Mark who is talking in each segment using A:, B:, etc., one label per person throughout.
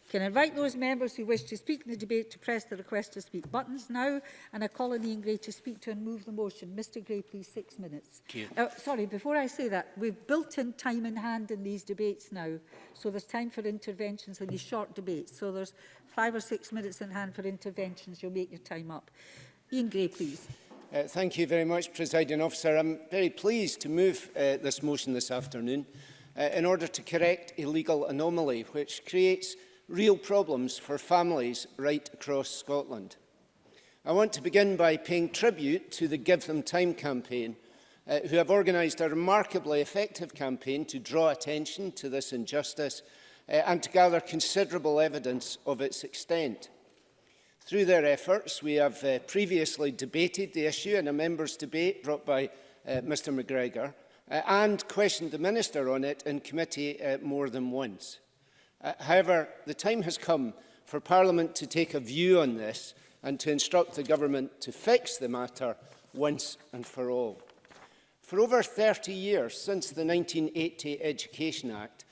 A: Can I invite those members who wish to speak in the debate to press the request to speak buttons now, and I call on Ian Gray to speak to and move the motion. Mr Gray, please, 6 minutes. Sorry, before I say that, we've built in time in hand in these debates now, so there's time for interventions in these short debates. So there's 5 or 6 minutes in hand for interventions. You'll make your time up. Ian Gray, please.
B: Thank you very much, Presiding Officer. I'm very pleased to move this motion this afternoon in order to correct a legal anomaly which creates real problems for families right across Scotland. I want to begin by paying tribute to the Give Them Time campaign, who have organised a remarkably effective campaign to draw attention to this injustice and to gather considerable evidence of its extent. Through their efforts, we have previously debated the issue in a members' debate brought by Mr McGregor and questioned the Minister on it in committee more than once. However, the time has come for Parliament to take a view on this and to instruct the Government to fix the matter once and for all. For over 30 years, since the 1980 Education Act,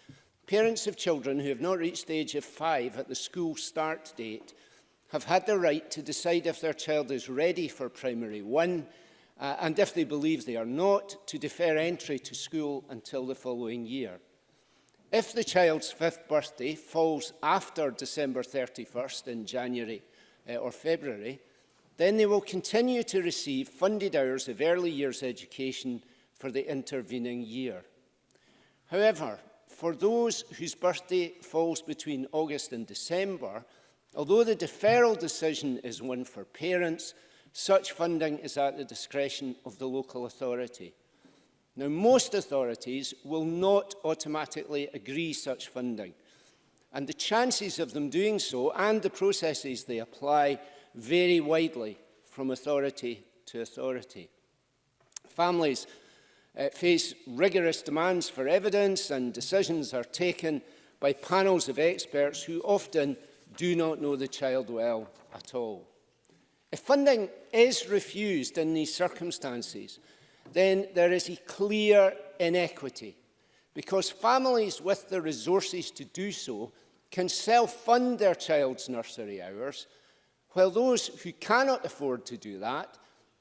B: parents of children who have not reached the age of 5 at the school start date have had the right to decide if their child is ready for Primary 1 and, if they believe they are not, to defer entry to school until the following year. If the child's 5th birthday falls after December 31st in January or February, then they will continue to receive funded hours of early years education for the intervening year. However, for those whose birthday falls between August and December, although the deferral decision is one for parents, such funding is at the discretion of the local authority. Now, most authorities will not automatically agree such funding, and the chances of them doing so and the processes they apply vary widely from authority to authority. Families face rigorous demands for evidence, and decisions are taken by panels of experts who often do not know the child well at all. If funding is refused in these circumstances, then there is a clear inequity, because families with the resources to do so can self-fund their child's nursery hours, while those who cannot afford to do that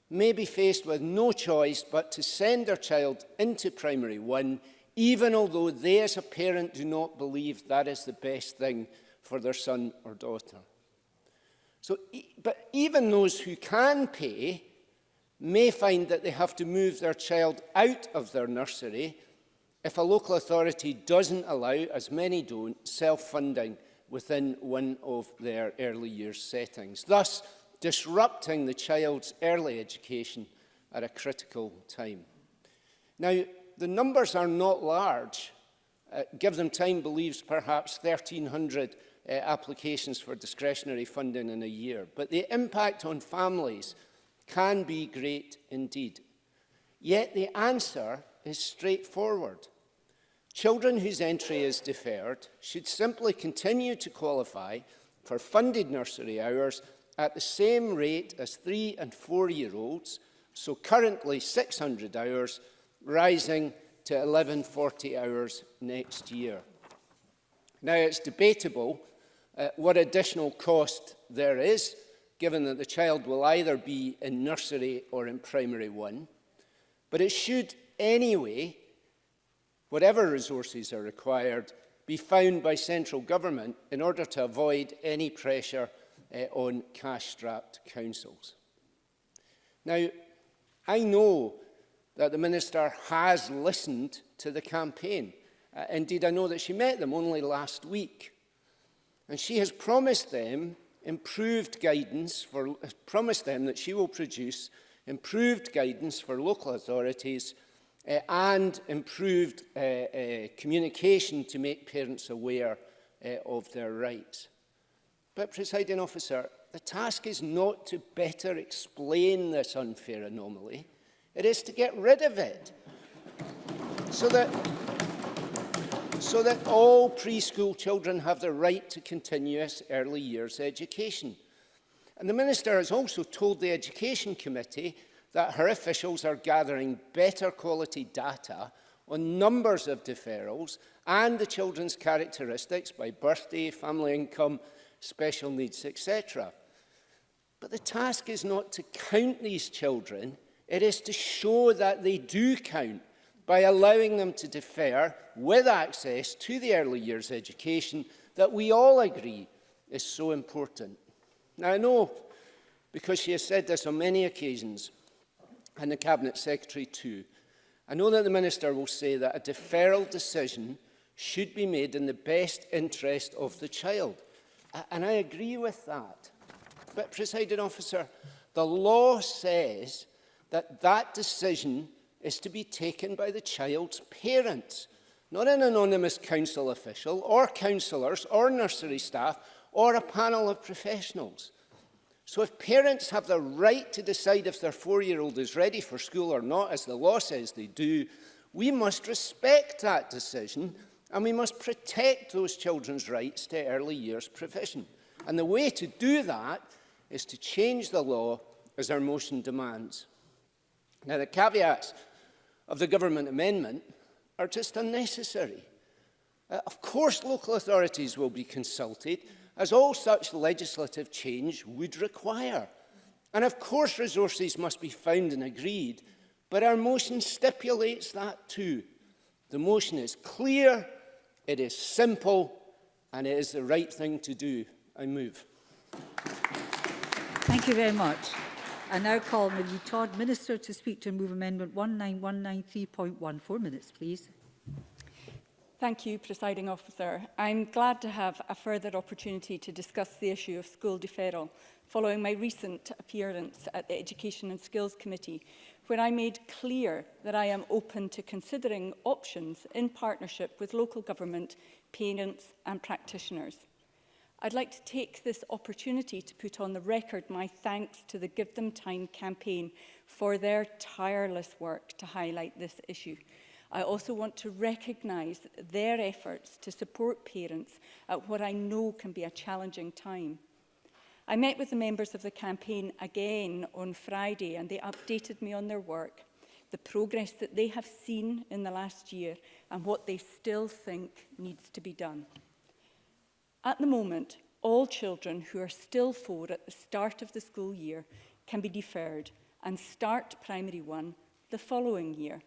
B: may be faced with no choice but to send their child into Primary 1, even although they as a parent do not believe that is the best thing for their son or daughter. But even those who can pay may find that they have to move their child out of their nursery if a local authority doesn't allow, as many don't, self-funding within one of their early years settings, thus disrupting the child's early education at a critical time. Now, the numbers are not large. Give Them Time believes perhaps 1,300 applications for discretionary funding in a year, but the impact on families can be great indeed. Yet the answer is straightforward. Children whose entry is deferred should simply continue to qualify for funded nursery hours at the same rate as 3- and 4-year-olds, so currently 600 hours, rising to 1140 hours next year. Now, it's debatable what additional cost there is, given that the child will either be in nursery or in Primary 1, but it should anyway, whatever resources are required, be found by central government in order to avoid any pressure on cash-strapped councils. Now, I know that the Minister has listened to the campaign. Indeed, I know that she met them only last week. And she has promised them that she will produce improved guidance for local authorities and improved communication to make parents aware of their rights. But, Presiding Officer, the task is not to better explain this unfair anomaly. It is to get rid of it, so that all preschool children have the right to continuous early years education. And the Minister has also told the Education Committee that her officials are gathering better quality data on numbers of deferrals and the children's characteristics by birthday, family income, special needs, etc. But the task is not to count these children, it is to show that they do count by allowing them to defer with access to the early years education that we all agree is so important. Now, I know, because she has said this on many occasions, and the Cabinet Secretary too, I know that the Minister will say that a deferral decision should be made in the best interest of the child. And I agree with that. But, Presiding Officer, the law says that that decision is to be taken by the child's parents, not an anonymous council official or councillors or nursery staff or a panel of professionals. So if parents have the right to decide if their 4-year-old is ready for school or not, as the law says they do, we must respect that decision and we must protect those children's rights to early years provision. And the way to do that is to change the law as our motion demands. Now, the caveats of the government amendment are just unnecessary. Of course, local authorities will be consulted, as all such legislative change would require. And of course resources must be found and agreed, but our motion stipulates that too. The motion is clear, it is simple, and it is the right thing to do. I move.
A: Thank you very much. I now call Millie Todd, Minister, to speak to and move Amendment 19193.1. 4 minutes, please.
C: Thank you, Presiding Officer. I'm glad to have a further opportunity to discuss the issue of school deferral following my recent appearance at the Education and Skills Committee, where I made clear that I am open to considering options in partnership with local government, parents and practitioners. I'd like to take this opportunity to put on the record my thanks to the Give Them Time campaign for their tireless work to highlight this issue. I also want to recognise their efforts to support parents at what I know can be a challenging time. I met with the members of the campaign again on Friday and they updated me on their work, the progress that they have seen in the last year and what they still think needs to be done. At the moment, all children who are still 4 at the start of the school year can be deferred and start primary 1 the following year.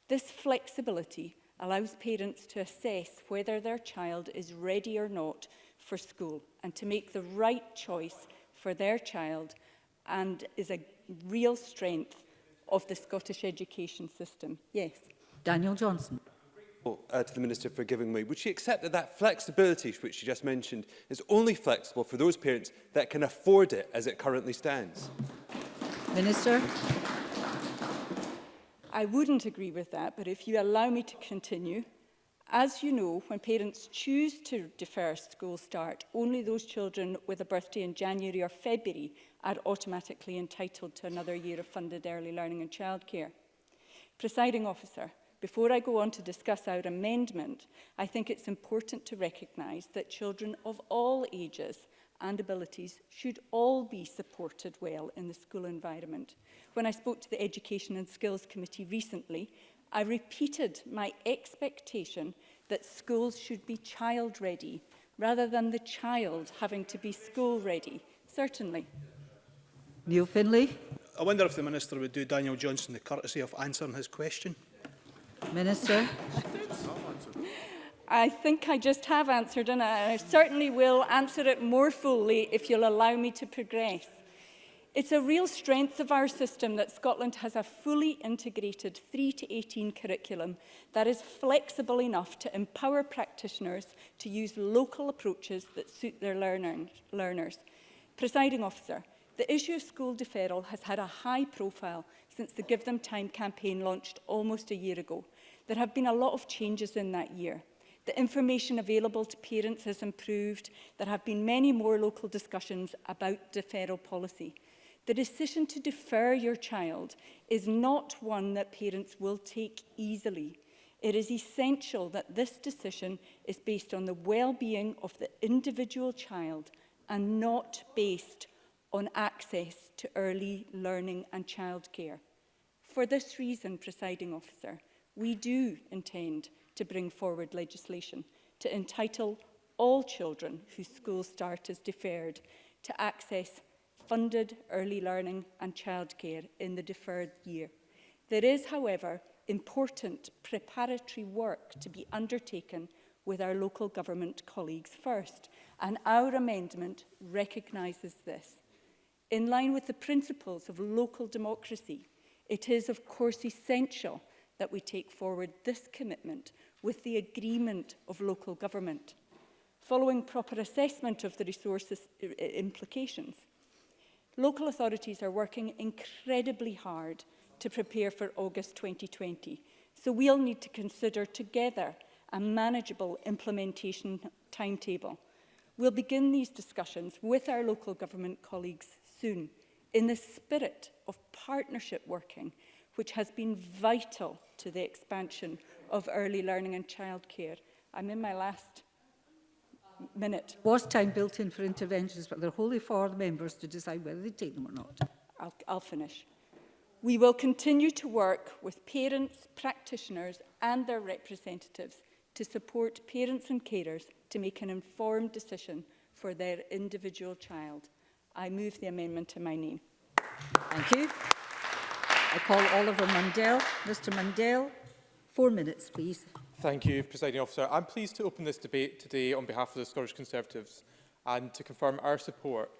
C: This flexibility allows parents to assess whether their child is ready or not for school and to make the right choice for their child, and is a real strength of the Scottish education system. Yes.
A: Daniel Johnson.
D: To the Minister for giving me. Would she accept that that flexibility which she just mentioned is only flexible for those parents that can afford it as it currently stands?
A: Minister.
C: I wouldn't agree with that, but if you allow me to continue, as you know, when parents choose to defer school start, only those children with a birthday in January or February are automatically entitled to another year of funded early learning and childcare. Presiding Officer, before I go on to discuss our amendment, I think it's important to recognise that children of all ages and abilities should all be supported well in the school environment. When I spoke to the Education and Skills Committee recently, I repeated my expectation that schools should be child-ready rather than the child having to be school-ready. Certainly.
A: Neil Finlay.
E: I wonder if the Minister would do Daniel Johnson the courtesy of answering his question.
A: Minister.
C: I think I just have answered, and I certainly will answer it more fully if you'll allow me to progress. It's a real strength of our system that Scotland has a fully integrated 3 to 18 curriculum that is flexible enough to empower practitioners to use local approaches that suit their learners. Presiding Officer, the issue of school deferral has had a high profile since the Give Them Time campaign launched almost a year ago. There have been a lot of changes in that year. The information available to parents has improved. There have been many more local discussions about deferral policy. The decision to defer your child is not one that parents will take easily. It is essential that this decision is based on the well-being of the individual child and not based on access to early learning and childcare. For this reason, Presiding Officer, we do intend to bring forward legislation to entitle all children whose school start is deferred to access funded early learning and childcare in the deferred year. There is, however, important preparatory work to be undertaken with our local government colleagues first, and our amendment recognises this. In line with the principles of local democracy, it is of course essential that we take forward this commitment with the agreement of local government. Following proper assessment of the resources implications, local authorities are working incredibly hard to prepare for August 2020, so we'll need to consider together a manageable implementation timetable. We'll begin these discussions with our local government colleagues soon, in the spirit of partnership working, which has been vital to the expansion of early learning and childcare. I'm in my last minute.
A: There was time built in for interventions, but they're wholly for the members to decide whether they take them or not.
C: I'll finish. We will continue to work with parents, practitioners and their representatives to support parents and carers to make an informed decision for their individual child. I move the amendment in my name.
A: Thank you. I call Oliver Mundell. Mr Mundell, 4 minutes, please.
F: Thank you, Presiding Officer. I'm pleased to open this debate today on behalf of the Scottish Conservatives and to confirm our support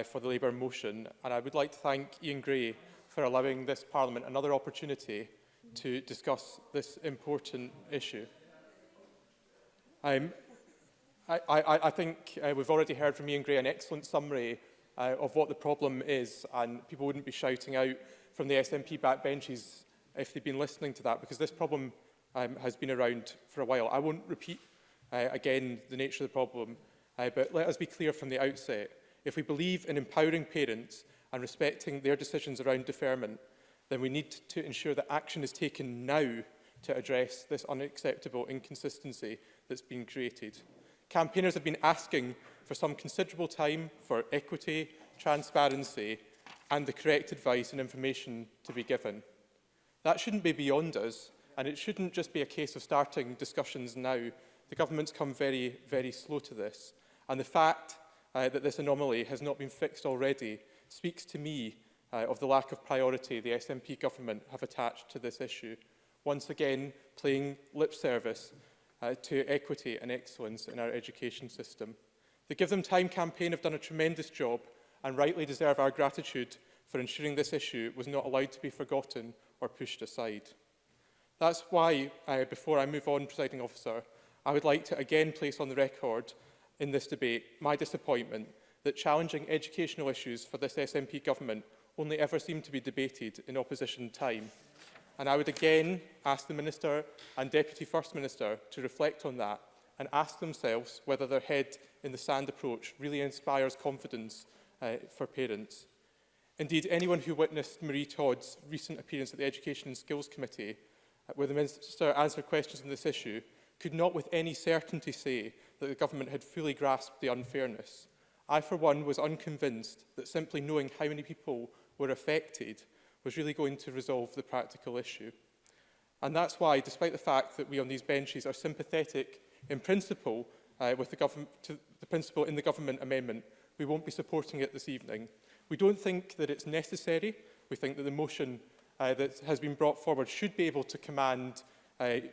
F: for the Labour motion. And I would like to thank Ian Gray for allowing this Parliament another opportunity to discuss this important issue. I think we've already heard from Ian Gray an excellent summary of what the problem is, and people wouldn't be shouting out from the SNP backbenches if they'd been listening to that, because this problem has been around for a while. I won't repeat again the nature of the problem, but let us be clear from the outset. If we believe in empowering parents and respecting their decisions around deferment, then we need to ensure that action is taken now to address this unacceptable inconsistency that's been created. Campaigners have been asking for some considerable time for equity, transparency and the correct advice and information to be given. That shouldn't be beyond us, and it shouldn't just be a case of starting discussions now. The government's come very, very slow to this, and the fact that this anomaly has not been fixed already speaks to me of the lack of priority the SNP government have attached to this issue, once again playing lip service to equity and excellence in our education system. The Give Them Time campaign have done a tremendous job and rightly deserve our gratitude for ensuring this issue was not allowed to be forgotten or pushed aside. That's why, before I move on, Presiding Officer, I would like to again place on the record in this debate my disappointment that challenging educational issues for this SNP government only ever seem to be debated in opposition time. And I would again ask the Minister and Deputy First Minister to reflect on that and ask themselves whether their head in the sand approach really inspires confidence for parents. Indeed, anyone who witnessed Marie Todd's recent appearance at the Education and Skills Committee, where the Minister answered questions on this issue, could not with any certainty say that the government had fully grasped the unfairness. I, for one, was unconvinced that simply knowing how many people were affected was really going to resolve the practical issue. And that's why, despite the fact that we on these benches are sympathetic in principle with the principle in the government amendment, we won't be supporting it this evening. We don't think that it's necessary. We think that the motion that has been brought forward should be able to command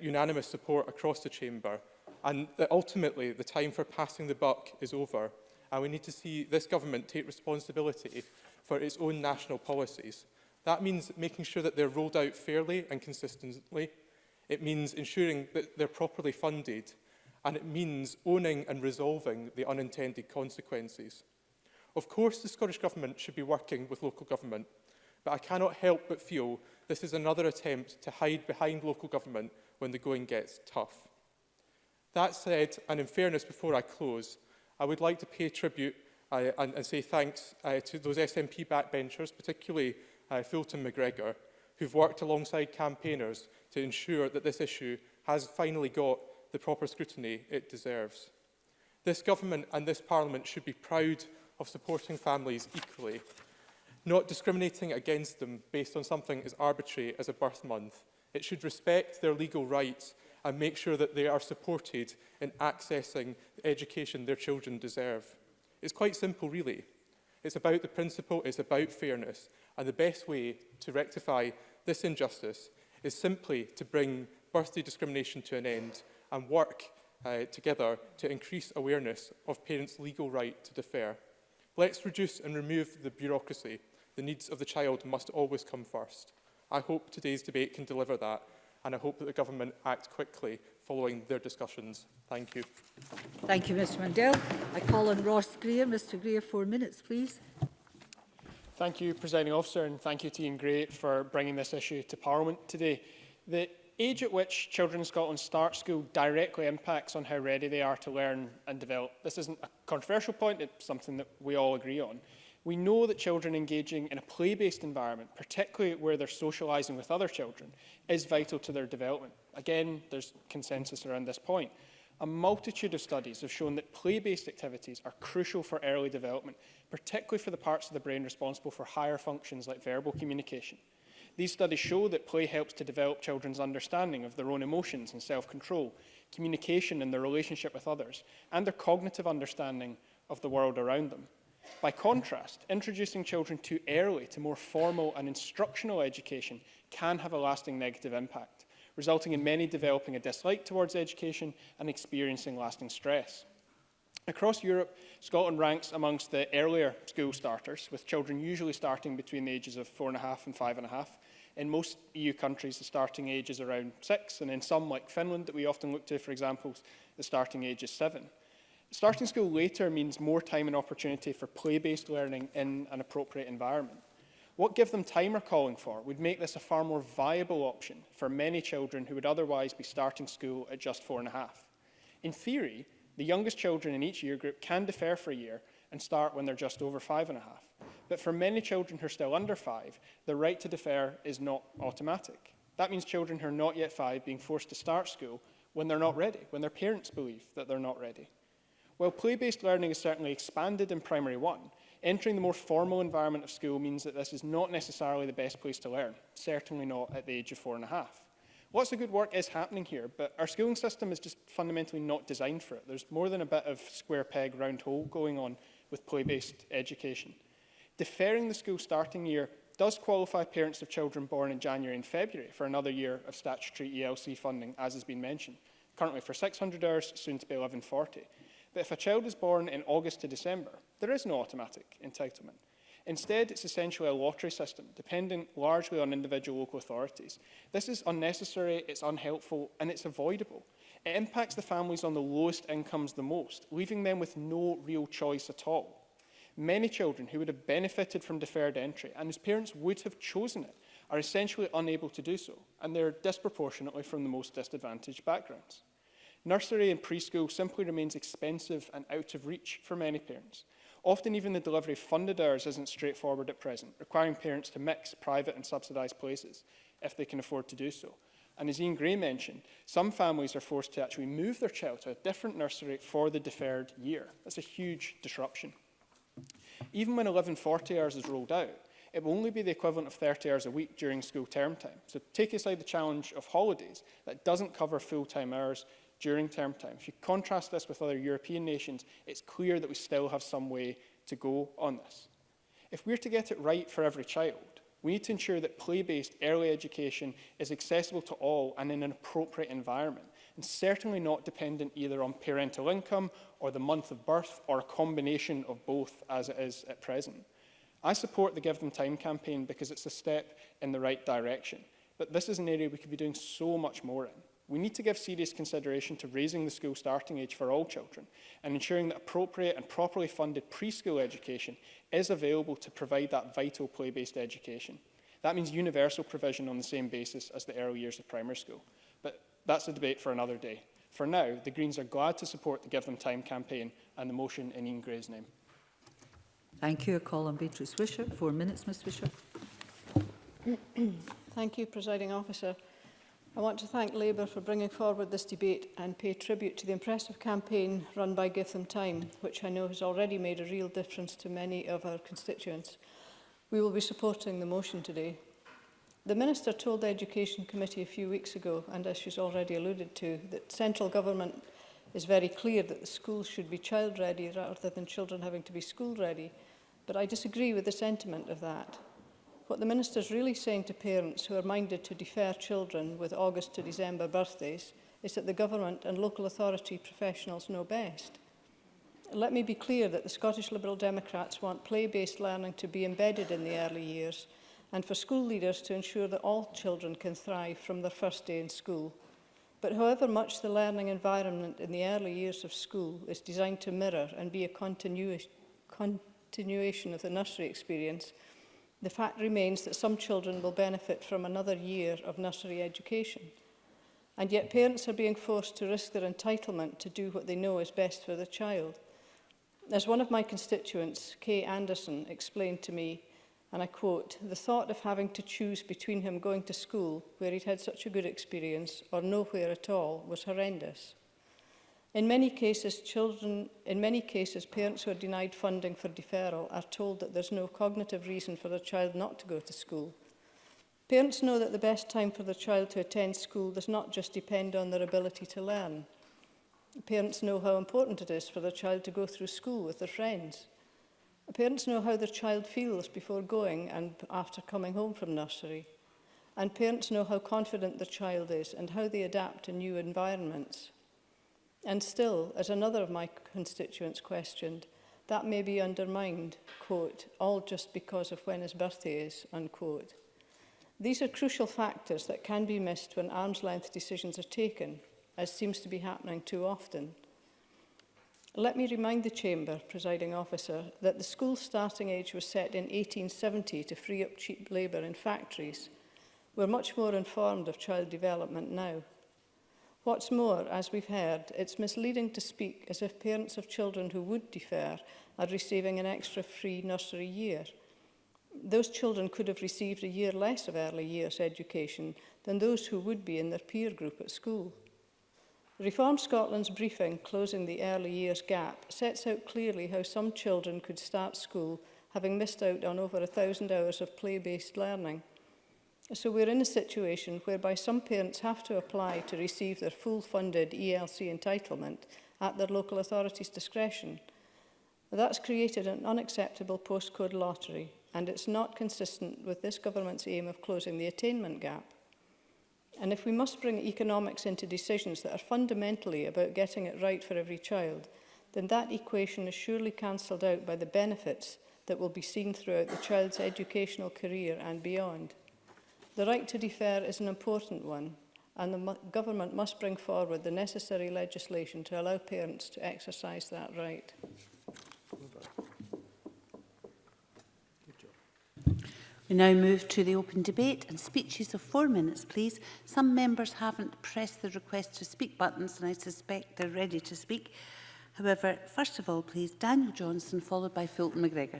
F: unanimous support across the chamber, and that ultimately the time for passing the buck is over, and we need to see this government take responsibility for its own national policies. That means making sure that they're rolled out fairly and consistently. It means ensuring that they're properly funded, and it means owning and resolving the unintended consequences. Of course, the Scottish Government should be working with local government, but I cannot help but feel this is another attempt to hide behind local government when the going gets tough. That said, and in fairness before I close, I would like to pay tribute and say thanks to those SNP backbenchers, particularly Fulton McGregor, who've worked alongside campaigners to ensure that this issue has finally got the proper scrutiny it deserves. This government and this Parliament should be proud of supporting families equally, not discriminating against them based on something as arbitrary as a birth month. It should respect their legal rights and make sure that they are supported in accessing the education their children deserve. It's quite simple, really. It's about the principle, it's about fairness, and the best way to rectify this injustice is simply to bring birthday discrimination to an end and work together to increase awareness of parents' legal right to defer. Let's reduce and remove the bureaucracy. The needs of the child must always come first. I hope today's debate can deliver that, and I hope that the Government act quickly following their discussions. Thank you.
A: Thank you, Mr Mundell. I call on Ross Greer. Mr Greer, 4 minutes, please.
G: Thank you, Presiding Officer, and thank you to Ian Gray for bringing this issue to Parliament today. The age at which children in Scotland start school directly impacts on how ready they are to learn and develop. This isn't a controversial point, it's something that we all agree on. We know that children engaging in a play-based environment, particularly where they're socialising with other children, is vital to their development. Again, there's consensus around this point. A multitude of studies have shown that play-based activities are crucial for early development, particularly for the parts of the brain responsible for higher functions like verbal communication. These studies show that play helps to develop children's understanding of their own emotions and self-control, communication and their relationship with others, and their cognitive understanding of the world around them. By contrast, introducing children too early to more formal and instructional education can have a lasting negative impact, resulting in many developing a dislike towards education and experiencing lasting stress. Across Europe, Scotland ranks amongst the earlier school starters, with children usually starting between the ages of 4.5 and 5.5. In most EU countries, the starting age is around 6, and in some, like Finland, that we often look to, for example, the starting age is 7. Starting school later means more time and opportunity for play-based learning in an appropriate environment. What Give Them Time are calling for would make this a far more viable option for many children who would otherwise be starting school at just 4.5. In theory, the youngest children in each year group can defer for a year and start when they're just over 5.5. But for many children who are still under 5, the right to defer is not automatic. That means children who are not yet 5 being forced to start school when they're not ready, when their parents believe that they're not ready. While play-based learning is certainly expanded in Primary 1, entering the more formal environment of school means that this is not necessarily the best place to learn, certainly not at the age of 4.5. Lots of good work is happening here, but our schooling system is just fundamentally not designed for it. There's more than a bit of square peg, round hole going on with play-based education. Deferring the school starting year does qualify parents of children born in January and February for another year of statutory ELC funding, as has been mentioned, currently for 600 hours, soon to be 1140. But if a child is born in August to December, there is no automatic entitlement. Instead, it's essentially a lottery system, dependent largely on individual local authorities. This is unnecessary, it's unhelpful, and it's avoidable. It impacts the families on the lowest incomes the most, leaving them with no real choice at all. Many children who would have benefited from deferred entry and whose parents would have chosen it are essentially unable to do so, and they're disproportionately from the most disadvantaged backgrounds. Nursery and preschool simply remains expensive and out of reach for many parents. Often even the delivery of funded hours isn't straightforward at present, requiring parents to mix private and subsidised places if they can afford to do so. And as Ian Gray mentioned, some families are forced to actually move their child to a different nursery for the deferred year. That's a huge disruption. Even when 1140 hours is rolled out, it will only be the equivalent of 30 hours a week during school term time. So take aside the challenge of holidays, that doesn't cover full-time hours during term time. If you contrast this with other European nations, it's clear that we still have some way to go on this. If we're to get it right for every child, we need to ensure that play-based early education is accessible to all and in an appropriate environment, and certainly not dependent either on parental income or the month of birth or a combination of both as it is at present. I support the Give Them Time campaign because it's a step in the right direction, but this is an area we could be doing so much more in. We need to give serious consideration to raising the school starting age for all children and ensuring that appropriate and properly funded preschool education is available to provide that vital play-based education. That means universal provision on the same basis as the early years of primary school. But that's a debate for another day. For now, the Greens are glad to support the Give Them Time campaign and the motion in Ian Gray's name.
A: Thank you. I call on Beatrice Wishart. 4 minutes, Ms Wishart.
H: Thank you, Presiding Officer. I want to thank Labour for bringing forward this debate and pay tribute to the impressive campaign run by Give Them Time, which I know has already made a real difference to many of our constituents. We will be supporting the motion today. The Minister told the Education Committee a few weeks ago, and as she's already alluded to, that central government is very clear that the schools should be child-ready rather than children having to be school-ready. But I disagree with the sentiment of that. What the Minister is really saying to parents who are minded to defer children with August to December birthdays is that the government and local authority professionals know best. Let me be clear that the Scottish Liberal Democrats want play-based learning to be embedded in the early years and for school leaders to ensure that all children can thrive from their first day in school. But however much the learning environment in the early years of school is designed to mirror and be a continuation of the nursery experience, the fact remains that some children will benefit from another year of nursery education. And yet parents are being forced to risk their entitlement to do what they know is best for the child. As one of my constituents, Kay Anderson, explained to me, and I quote, "The thought of having to choose between him going to school, where he'd had such a good experience, or nowhere at all, was horrendous." In many cases, parents who are denied funding for deferral are told that there's no cognitive reason for their child not to go to school. Parents know that the best time for their child to attend school does not just depend on their ability to learn. Parents know how important it is for their child to go through school with their friends. Parents know how their child feels before going and after coming home from nursery. And parents know how confident their child is and how they adapt to new environments. And still, as another of my constituents questioned, that may be undermined, quote, "all just because of when his birthday is," unquote. These are crucial factors that can be missed when arm's-length decisions are taken, as seems to be happening too often. Let me remind the Chamber, Presiding Officer, that the school starting age was set in 1870 to free up cheap labour in factories. We're much more informed of child development now. What's more, as we've heard, it's misleading to speak as if parents of children who would defer are receiving an extra free nursery year. Those children could have received a year less of early years education than those who would be in their peer group at school. Reform Scotland's briefing, Closing the Early Years Gap, sets out clearly how some children could start school having missed out on over 1,000 hours of play-based learning. So we're in a situation whereby some parents have to apply to receive their full-funded ELC entitlement at their local authority's discretion. That's created an unacceptable postcode lottery, and it's not consistent with this government's aim of closing the attainment gap. And if we must bring economics into decisions that are fundamentally about getting it right for every child, then that equation is surely cancelled out by the benefits that will be seen throughout the child's educational career and beyond. The right to defer is an important one, and the government must bring forward the necessary legislation to allow parents to exercise that right.
I: We now move to the open debate and speeches of 4 minutes, please. Some members haven't pressed the request to speak buttons and I suspect they're ready to speak. However, first of all, please, Daniel Johnson, followed by Fulton McGregor.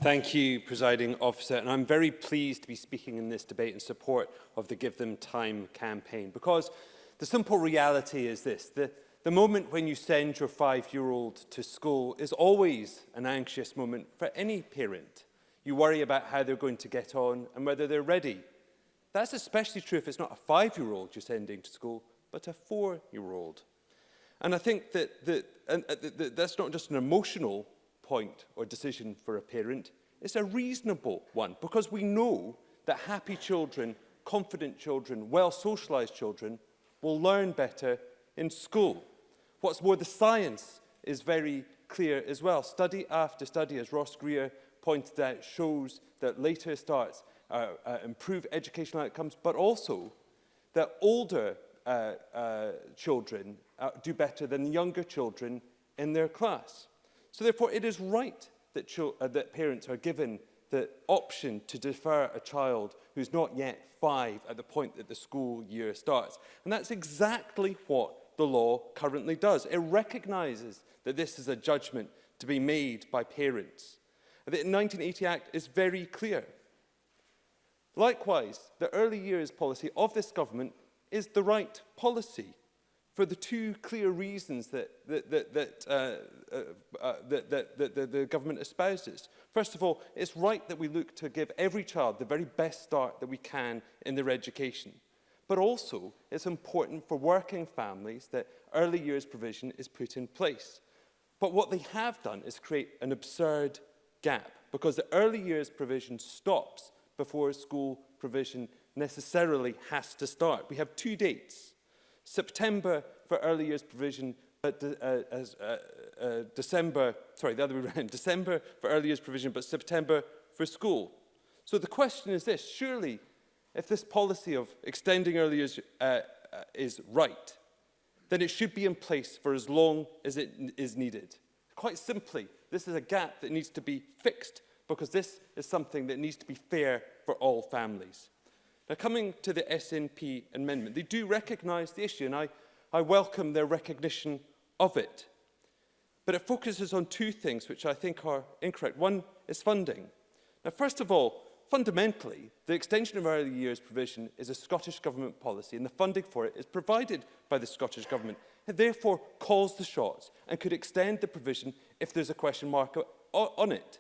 D: Thank you, Presiding Officer. And I'm very pleased to be speaking in this debate in support of the Give Them Time campaign, because the simple reality is this. The moment when you send your 5-year-old to school is always an anxious moment for any parent. You worry about how they're going to get on and whether they're ready. That's especially true if it's not a 5-year-old you're sending to school, but a 4-year-old. And I think that's not just an emotional point or decision for a parent, it's a reasonable one, because we know that happy children, confident children, well-socialised children will learn better in school. What's more, the science is very clear as well. Study after study, as Ross Greer pointed out, shows that later starts improve educational outcomes, but also that older children do better than younger children in their class. So therefore, it is right that parents are given the option to defer a child who's not yet 5 at the point that the school year starts. And that's exactly what the law currently does. It recognises that this is a judgment to be made by parents. The 1980 Act is very clear. Likewise, the early years policy of this government is the right policy. for the two clear reasons that the government espouses. First of all, it's right that we look to give every child the very best start that we can in their education. But also, it's important for working families that early years provision is put in place. But what they have done is create an absurd gap, because the early years provision stops before school provision necessarily has to start. We have two dates. September for early years provision, December for early years provision, but September for school. So the question is this: surely, if this policy of extending early years is right, then it should be in place for as long as it is needed. Quite simply, this is a gap that needs to be fixed, because this is something that needs to be fair for all families. Now, coming to the SNP amendment, they do recognise the issue, and I welcome their recognition of it. But it focuses on two things which I think are incorrect. One is funding. Now, first of all, fundamentally, the extension of early years provision is a Scottish Government policy, and the funding for it is provided by the Scottish Government. It therefore calls the shots and could extend the provision if there's a question mark on it.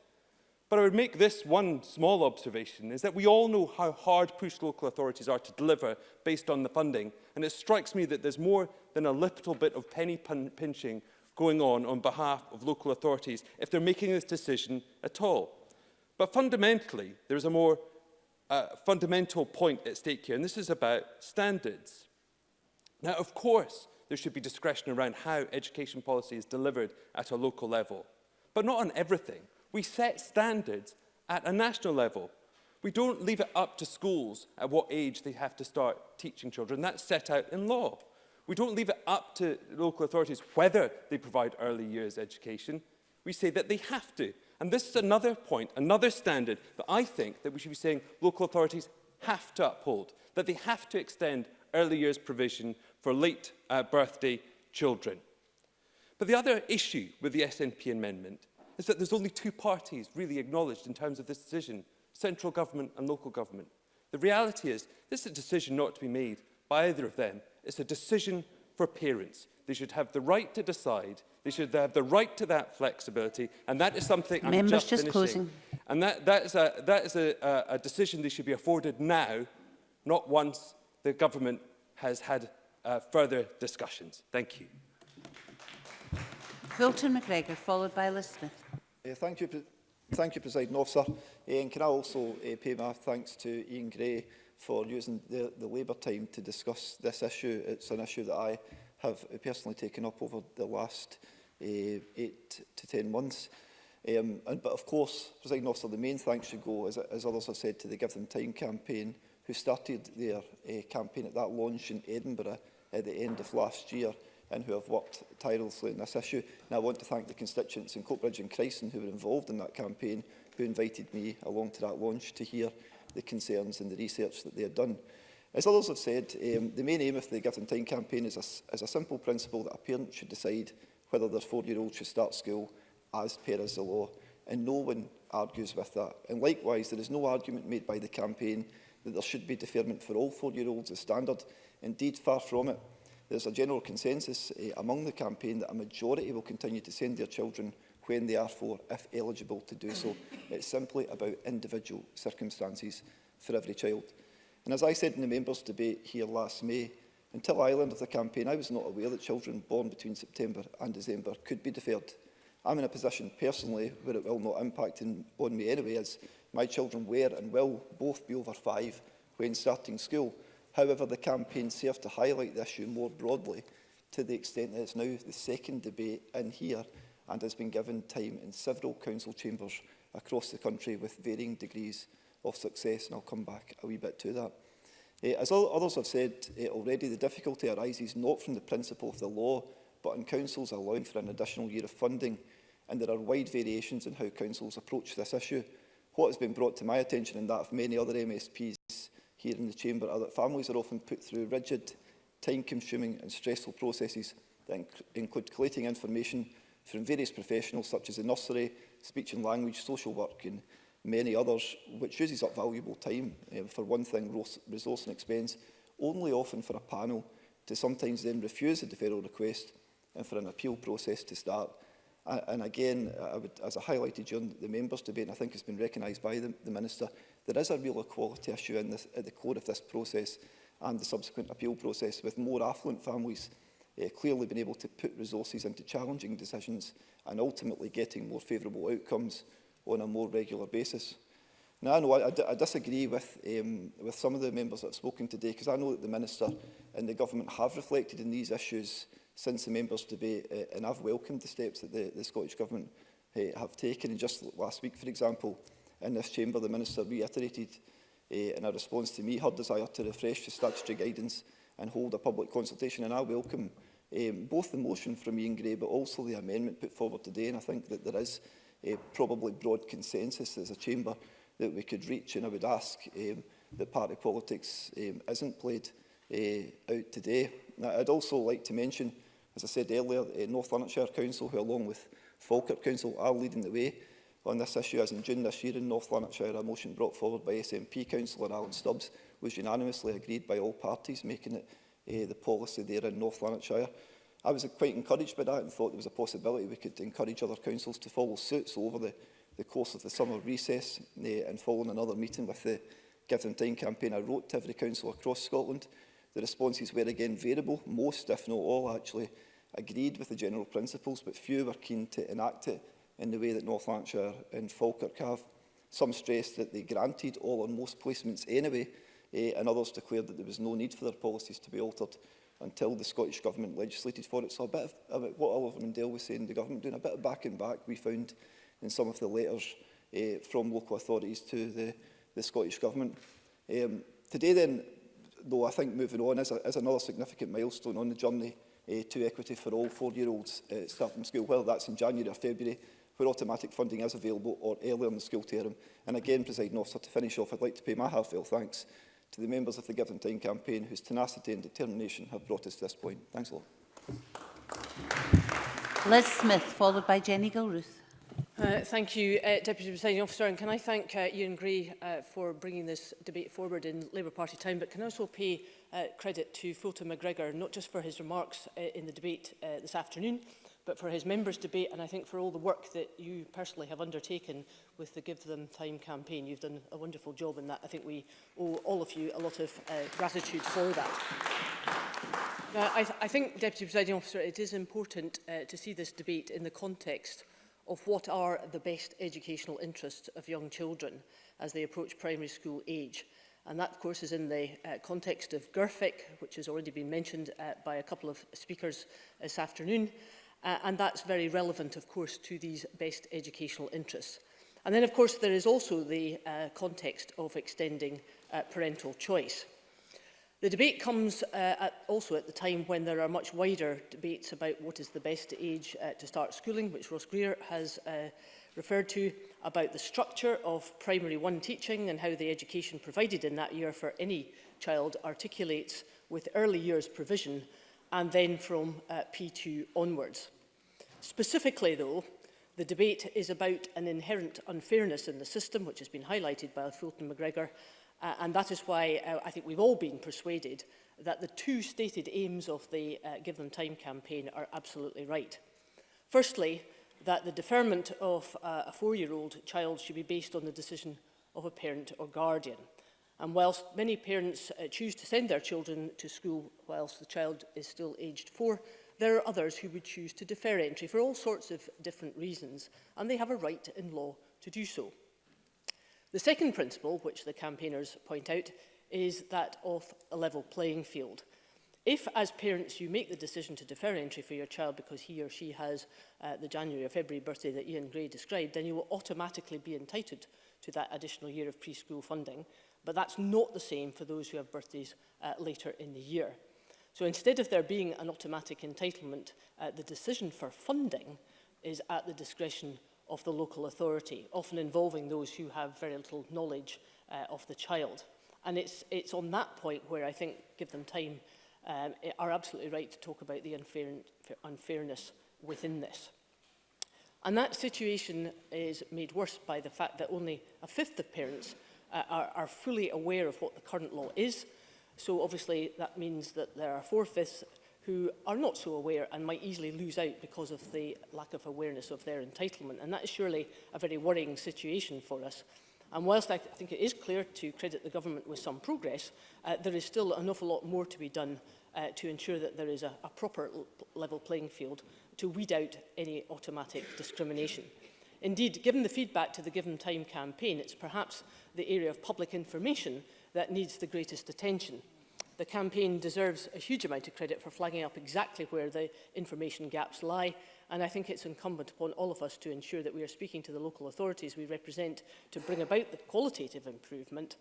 D: But I would make this one small observation, is that we all know how hard pushed local authorities are to deliver based on the funding, and it strikes me that there's more than a little bit of penny pinching going on behalf of local authorities if they're making this decision at all. But fundamentally, there's a more fundamental point at stake here, and this is about standards. Now, of course, there should be discretion around how education policy is delivered at a local level, but not on everything. We set standards at a national level. We don't leave it up to schools at what age they have to start teaching children. That's set out in law. We don't leave it up to local authorities whether they provide early years education. We say that they have to. And this is another point, another standard that I think that we should be saying local authorities have to uphold, that they have to extend early years provision for late birthday children. But the other issue with the SNP amendment is that there's only two parties really acknowledged in terms of this decision: central government and local government. The reality is, this is a decision not to be made by either of them. It's a decision for parents. They should have the right to decide. They should have the right to that flexibility, and that is something I'm just finishing.
I: Closing.
D: And that is a decision they should be afforded now, not once the government has had further discussions. Thank you.
I: Fulton McGregor, followed by Liz Smith.
J: Thank you, Presiding Officer. And can I also pay my thanks to Ian Gray for using the Labour time to discuss this issue. It's an issue that I have personally taken up over the last 8 to 10 months. But of course, Presiding Officer, the main thanks should go, as others have said, to the Give Them Time campaign, who started their campaign at that launch in Edinburgh at the end of last year, and who have worked tirelessly on this issue. And I want to thank the constituents in Coatbridge and Chryson who were involved in that campaign, who invited me along to that launch to hear the concerns and the research that they had done. As others have said, the main aim of the Give Them Time campaign is a simple principle that a parent should decide whether their 4-year-old should start school as per the law, and no one argues with that. And likewise, there is no argument made by the campaign that there should be deferment for all 4-year-olds as standard. Indeed, far from it. There's a general consensus among the campaign that a majority will continue to send their children when they are 4, if eligible to do so. It's simply about individual circumstances for every child. And as I said in the members' debate here last May, until I learned of the campaign, I was not aware that children born between September and December could be deferred. I'm in a position personally where it will not impact on me anyway, as my children were and will both be over 5 when starting school. However, the campaign served to highlight the issue more broadly, to the extent that it's now the second debate in here and has been given time in several council chambers across the country with varying degrees of success, and I'll come back a wee bit to that. As others have said already, the difficulty arises not from the principle of the law, but in councils allowing for an additional year of funding, and there are wide variations in how councils approach this issue. What has been brought to my attention, and that of many other MSPs here in the chamber, are that families are often put through rigid, time-consuming and stressful processes that include collating information from various professionals such as the nursery, speech and language, social work and many others, which uses up valuable time for one thing, resource and expense, only often for a panel to sometimes then refuse the deferral request and for an appeal process to start. And again, as I highlighted during the members' debate, and I think it's been recognised by the Minister, there is a real equality issue at the core of this process and the subsequent appeal process, with more affluent families clearly being able to put resources into challenging decisions and ultimately getting more favourable outcomes on a more regular basis. Now, I know I disagree with some of the members that have spoken today, because I know that the Minister and the Government have reflected on these issues since the members' debate, and I've welcomed the steps that the Scottish Government have taken. And just last week, for example, in this chamber, the Minister reiterated in a response to me her desire to refresh the statutory guidance and hold a public consultation. And I welcome both the motion from Ian Gray, but also the amendment put forward today. And I think that there is probably broad consensus as a chamber that we could reach. And I would ask that party politics isn't played out today. Now, I'd also like to mention, as I said earlier, North Lanarkshire Council, who along with Falkirk Council are leading the way on this issue, as in June this year in North Lanarkshire, a motion brought forward by SNP Councillor Alan Stubbs was unanimously agreed by all parties, making it the policy there in North Lanarkshire. I was quite encouraged by that and thought there was a possibility we could encourage other councils to follow suit. So over the course of the summer recess and following another meeting with the Give Them Time campaign, I wrote to every council across Scotland. The responses were again variable. Most, if not all, actually agreed with the general principles, but few were keen to enact it in the way that North Lanarkshire and Falkirk have. Some stressed that they granted all or most placements anyway, and others declared that there was no need for their policies to be altered until the Scottish Government legislated for it. So a bit of what Oliver Mundell was saying, the Government doing a bit of back and back, we found in some of the letters from local authorities to the Scottish Government. Today then, though, I think moving on is another significant milestone on the journey to equity for all 4-year-olds starting school, whether that's in January or February, where automatic funding is available, or earlier in the school term. And again, Presiding Officer, to finish off, I'd like to pay my heartfelt thanks to the members of the Give Them Time campaign, whose tenacity and determination have brought us to this point. Thanks a lot.
I: Liz Smith, followed by Jenny Gilruth.
K: Thank you, Deputy Presiding Officer, and can I thank Ian Gray for bringing this debate forward in Labour Party time, but can I also pay credit to Fulton McGregor, not just for his remarks in the debate this afternoon, but for his members' debate, and I think for all the work that you personally have undertaken with the Give Them Time campaign. You've done a wonderful job in that. I think we owe all of you a lot of gratitude for that. Now, I think, Deputy Presiding Officer, it is important to see this debate in the context of what are the best educational interests of young children as they approach primary school age. And that, of course, is in the context of GIRFIC, which has already been mentioned by a couple of speakers this afternoon. And that's very relevant, of course, to these best educational interests. And then, of course, there is also the context of extending parental choice. The debate comes also at the time when there are much wider debates about what is the best age to start schooling, which Ross Greer has referred to, about the structure of primary 1 teaching and how the education provided in that year for any child articulates with early years provision and then from P2 onwards. Specifically, though, the debate is about an inherent unfairness in the system, which has been highlighted by Fulton McGregor, and that is why I think we've all been persuaded that the two stated aims of the Give Them Time campaign are absolutely right. Firstly, that the deferment of a 4-year-old child should be based on the decision of a parent or guardian. And whilst many parents choose to send their children to school whilst the child is still aged 4, there are others who would choose to defer entry for all sorts of different reasons, and they have a right in law to do so. The second principle, which the campaigners point out, is that of a level playing field. If, as parents, you make the decision to defer entry for your child because he or she has the January or February birthday that Ian Gray described, then you will automatically be entitled to that additional year of preschool funding. But that's not the same for those who have birthdays later in the year. So instead of there being an automatic entitlement, the decision for funding is at the discretion of the local authority, often involving those who have very little knowledge of the child. And it's on that point where I think Give Them Time are absolutely right to talk about the unfairness within this. And that situation is made worse by the fact that only 1/5 of parents are fully aware of what the current law is. So obviously that means that there are 4/5 who are not so aware and might easily lose out because of the lack of awareness of their entitlement. And that is surely a very worrying situation for us. And whilst I think it is clear to credit the government with some progress, there is still an awful lot more to be done to ensure that there is a proper level playing field to weed out any automatic discrimination. Indeed, given the feedback to the Given Time campaign, it's perhaps the area of public information that needs the greatest attention. The campaign deserves a huge amount of credit for flagging up exactly where the information gaps lie, and I think it's incumbent upon all of us to ensure that we are speaking to the local authorities we represent to bring about the qualitative improvement.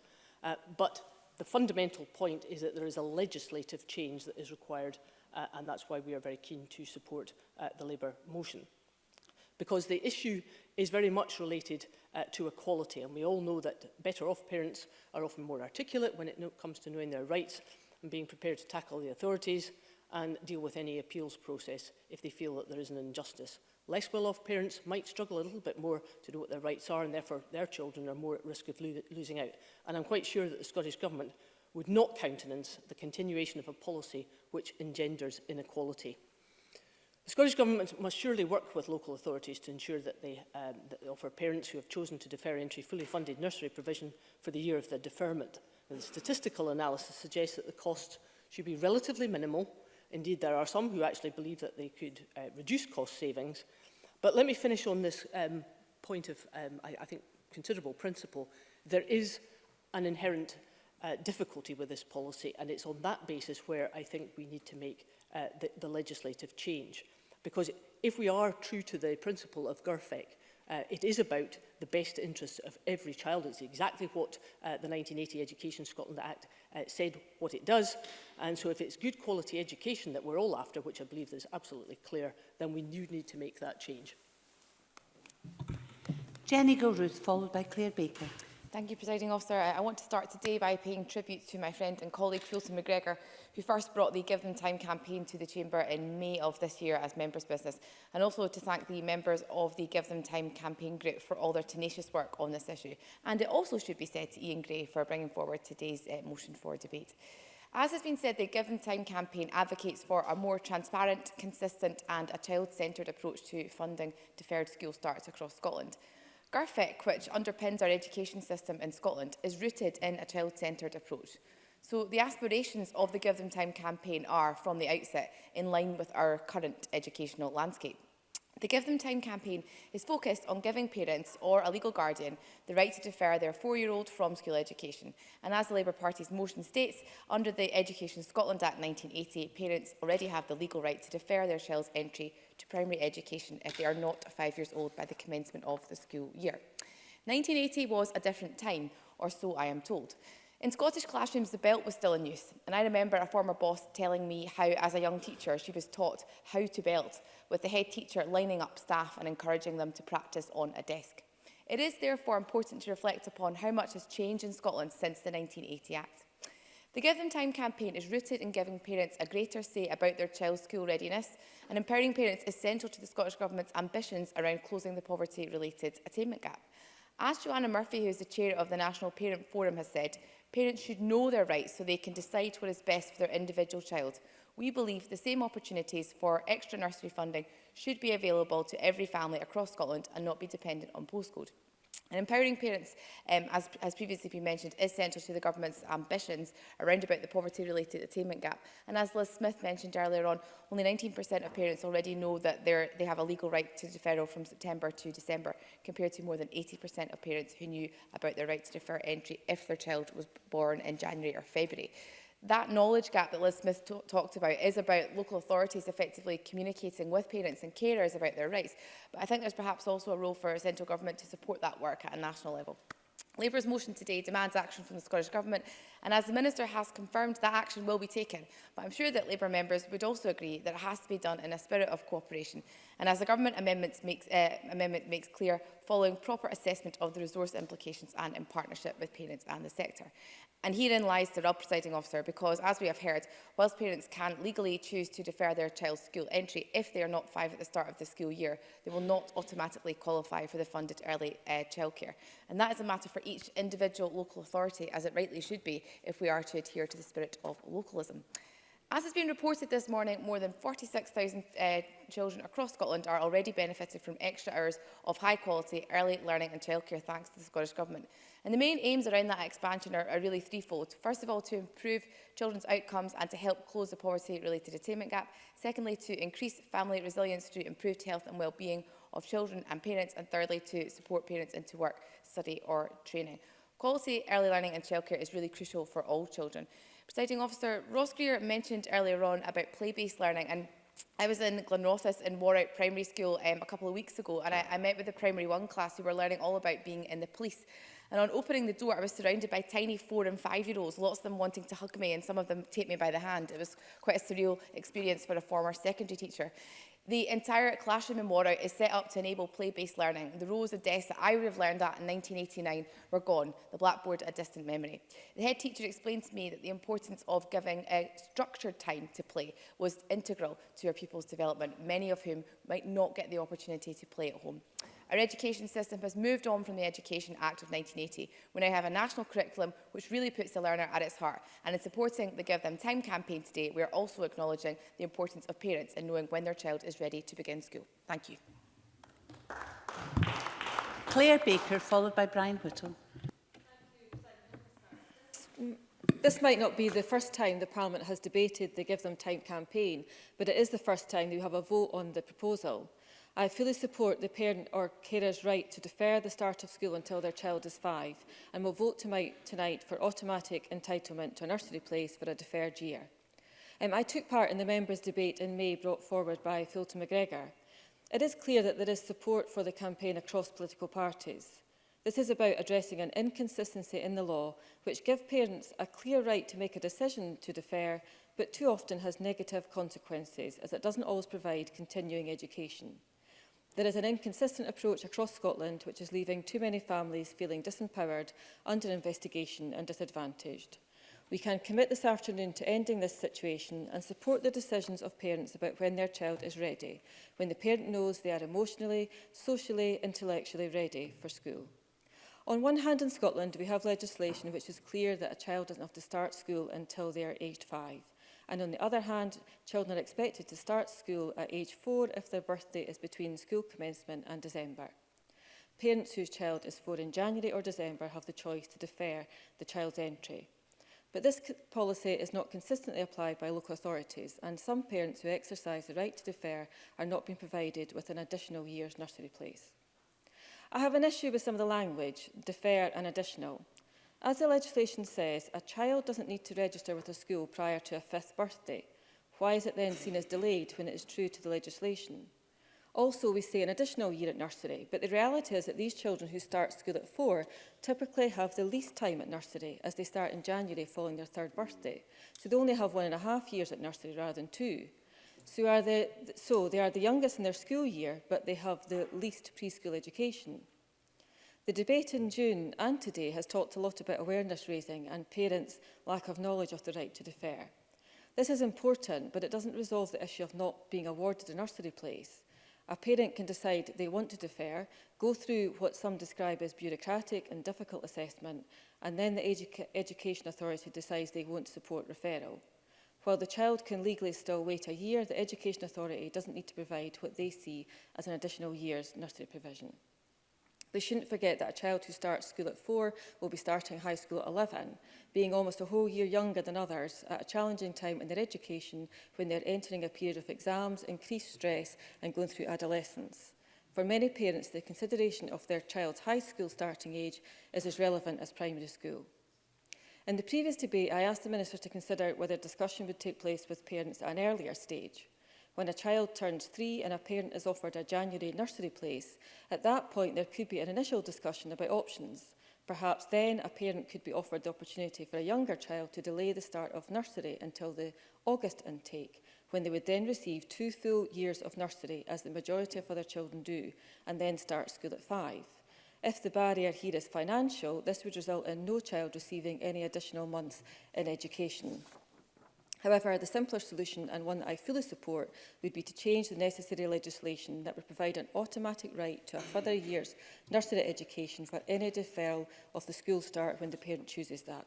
K: But the fundamental point is that there is a legislative change that is required, and that's why we are very keen to support the Labour motion. Because the issue is very much related to equality, and we all know that better off parents are often more articulate when it comes to knowing their rights and being prepared to tackle the authorities and deal with any appeals process if they feel that there is an injustice. Less well-off parents might struggle a little bit more to know what their rights are, and therefore their children are more at risk of losing out. And I'm quite sure that the Scottish Government would not countenance the continuation of a policy which engenders inequality. The Scottish Government must surely work with local authorities to ensure that they offer parents who have chosen to defer entry fully funded nursery provision for the year of their deferment. And the statistical analysis suggests that the cost should be relatively minimal. Indeed, there are some who actually believe that they could reduce cost savings. But let me finish on this point of, I think, considerable principle. There is an inherent difficulty with this policy, and it's on that basis where I think we need to make the legislative change. Because if we are true to the principle of GIRFEC, it is about the best interests of every child. It's exactly what the 1980 Education Scotland Act said what it does. And so if it's good quality education that we're all after, which I believe is absolutely clear, then we do need to make that change.
I: Jenny Gilruth, followed by Claire Baker.
L: Thank you, Presiding Officer. I want to start today by paying tribute to my friend and colleague Fulton McGregor, who first brought the Give Them Time campaign to the Chamber in May of this year as members' business, and also to thank the members of the Give Them Time campaign group for all their tenacious work on this issue. And it also should be said to Ian Gray for bringing forward today's motion for debate. As has been said, the Give Them Time campaign advocates for a more transparent, consistent and a child-centred approach to funding deferred school starts across Scotland. GIRFEC, which underpins our education system in Scotland, is rooted in a child-centred approach. So the aspirations of the Give Them Time campaign are, from the outset, in line with our current educational landscape. The Give Them Time campaign is focused on giving parents or a legal guardian the right to defer their 4-year-old from school education. And as the Labour Party's motion states, under the Education Scotland Act 1980, parents already have the legal right to defer their child's entry to primary education if they are not 5 years old by the commencement of the school year. 1980 was a different time, or so I am told. In Scottish classrooms, the belt was still in use, and I remember a former boss telling me how, as a young teacher, she was taught how to belt, with the head teacher lining up staff and encouraging them to practice on a desk. It is therefore important to reflect upon how much has changed in Scotland since the 1980 Act. The Give Them Time campaign is rooted in giving parents a greater say about their child's school readiness, and empowering parents is central to the Scottish Government's ambitions around closing the poverty-related attainment gap. As Joanna Murphy, who is the chair of the National Parent Forum, has said, parents should know their rights so they can decide what is best for their individual child. We believe the same opportunities for extra nursery funding should be available to every family across Scotland and not be dependent on postcode. And empowering parents, as previously been mentioned, is central to the Government's ambitions around about the poverty-related attainment gap. And as Liz Smith mentioned earlier on, only 19% of parents already know that they have a legal right to deferral from September to December, compared to more than 80% of parents who knew about their right to defer entry if their child was born in January or February. That knowledge gap that Liz Smith talked about is about local authorities effectively communicating with parents and carers about their rights. But I think there's perhaps also a role for central government to support that work at a national level. Labour's motion today demands action from the Scottish Government, and as the Minister has confirmed, that action will be taken. But I'm sure that Labour members would also agree that it has to be done in a spirit of cooperation. and as the government amendment makes clear, following proper assessment of the resource implications and in partnership with parents and the sector. And herein lies the rub, presiding officer, because, as we have heard, whilst parents can legally choose to defer their child's school entry if they are not 5 at the start of the school year, they will not automatically qualify for the funded early childcare. And that is a matter for each individual local authority, as it rightly should be, if we are to adhere to the spirit of localism. As has been reported this morning, more than 46,000 children across Scotland are already benefiting from extra hours of high-quality early learning and childcare thanks to the Scottish Government. And the main aims around that expansion are really threefold. First of all, to improve children's outcomes and to help close the poverty-related attainment gap. Secondly, to increase family resilience through improved health and well-being of children and parents. And thirdly, to support parents into work, study or training. Quality early learning and childcare is really crucial for all children. Presiding officer, Ross Greer mentioned earlier on about play-based learning, and I was in Glenrothes in Warwick Primary School a couple of weeks ago, and I met with the Primary 1 class who were learning all about being in the police. And on opening the door, I was surrounded by tiny 4- and 5-year-olds, lots of them wanting to hug me and some of them take me by the hand. It was quite a surreal experience for a former secondary teacher. The entire classroom in Warwick is set up to enable play-based learning. The rows of desks that I would have learned at in 1989 were gone, the blackboard a distant memory. The head teacher explained to me that the importance of giving a structured time to play was integral to our pupils' development, many of whom might not get the opportunity to play at home. Our education system has moved on from the Education Act of 1980. We now have a national curriculum which really puts the learner at its heart. And in supporting the Give Them Time campaign today, we are also acknowledging the importance of parents in knowing when their child is ready to begin school. Thank you.
I: Claire Baker, followed by Brian Whittle.
M: This might not be the first time the Parliament has debated the Give Them Time campaign, but it is the first time that we have a vote on the proposal. I fully support the parent or carer's right to defer the start of school until their child is 5 and will vote tonight for automatic entitlement to a nursery place for a deferred year. I took part in the members' debate in May brought forward by Fulton McGregor. It is clear that there is support for the campaign across political parties. This is about addressing an inconsistency in the law which gives parents a clear right to make a decision to defer, but too often has negative consequences as it doesn't always provide continuing education. There is an inconsistent approach across Scotland which is leaving too many families feeling disempowered, under investigation and disadvantaged. We can commit this afternoon to ending this situation and support the decisions of parents about when their child is ready, when the parent knows they are emotionally, socially, intellectually ready for school. On one hand, in Scotland, we have legislation which is clear that a child doesn't have to start school until they are aged 5. And on the other hand, children are expected to start school at age 4 if their birthday is between school commencement and December. Parents whose child is 4 in January or December have the choice to defer the child's entry. But this policy is not consistently applied by local authorities, and some parents who exercise the right to defer are not being provided with an additional year's nursery place. I have an issue with some of the language, defer and additional. As the legislation says, a child doesn't need to register with a school prior to a 5th birthday. Why is it then seen as delayed when it is true to the legislation? Also, we say an additional year at nursery, but the reality is that these children who start school at 4 typically have the least time at nursery, as they start in January following their 3rd birthday. So they only have 1.5 years at nursery rather than 2. So they are the youngest in their school year, but they have the least preschool education. The debate in June and today has talked a lot about awareness raising and parents' lack of knowledge of the right to defer. This is important, but it doesn't resolve the issue of not being awarded a nursery place. A parent can decide they want to defer, go through what some describe as bureaucratic and difficult assessment, and then the Education Authority decides they won't support referral. While the child can legally still wait a year, the Education Authority doesn't need to provide what they see as an additional year's nursery provision. They shouldn't forget that a child who starts school at 4 will be starting high school at 11, being almost a whole year younger than others at a challenging time in their education when they're entering a period of exams, increased stress and going through adolescence. For many parents, the consideration of their child's high school starting age is as relevant as primary school. In the previous debate, I asked the Minister to consider whether discussion would take place with parents at an earlier stage. When a child turns 3 and a parent is offered a January nursery place, at that point there could be an initial discussion about options. Perhaps then a parent could be offered the opportunity for a younger child to delay the start of nursery until the August intake, when they would then receive 2 full years of nursery, as the majority of other children do, and then start school at 5. If the barrier here is financial, this would result in no child receiving any additional months in education. However, the simpler solution, and one that I fully support, would be to change the necessary legislation that would provide an automatic right to a further year's nursery education for any deferral of the school start when the parent chooses that.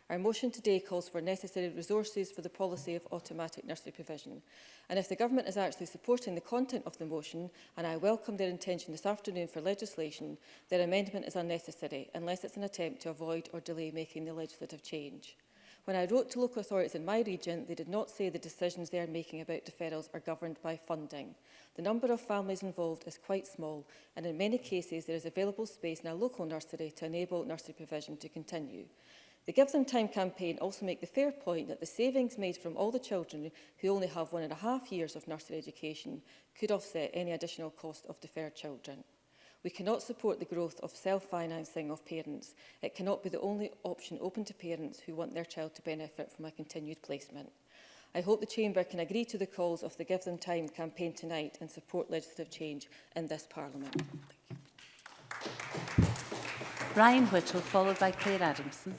M: Our motion today calls for necessary resources for the policy of automatic nursery provision. And if the Government is actually supporting the content of the motion, and I welcome their intention this afternoon for legislation, their amendment is unnecessary unless it's an attempt to avoid or delay making the legislative change. When I wrote to local authorities in my region, they did not say the decisions they are making about deferrals are governed by funding. The number of families involved is quite small, and in many cases there is available space in a local nursery to enable nursery provision to continue. The Give Them Time campaign also make the fair point that the savings made from all the children who only have 1.5 years of nursery education could offset any additional cost of deferred children. We cannot support the growth of self-financing of parents. It cannot be the only option open to parents who want their child to benefit from a continued placement. I hope the Chamber can agree to the calls of the Give Them Time campaign tonight and support legislative change in this Parliament.
I: Ryan Whittle, followed by Claire Adamson.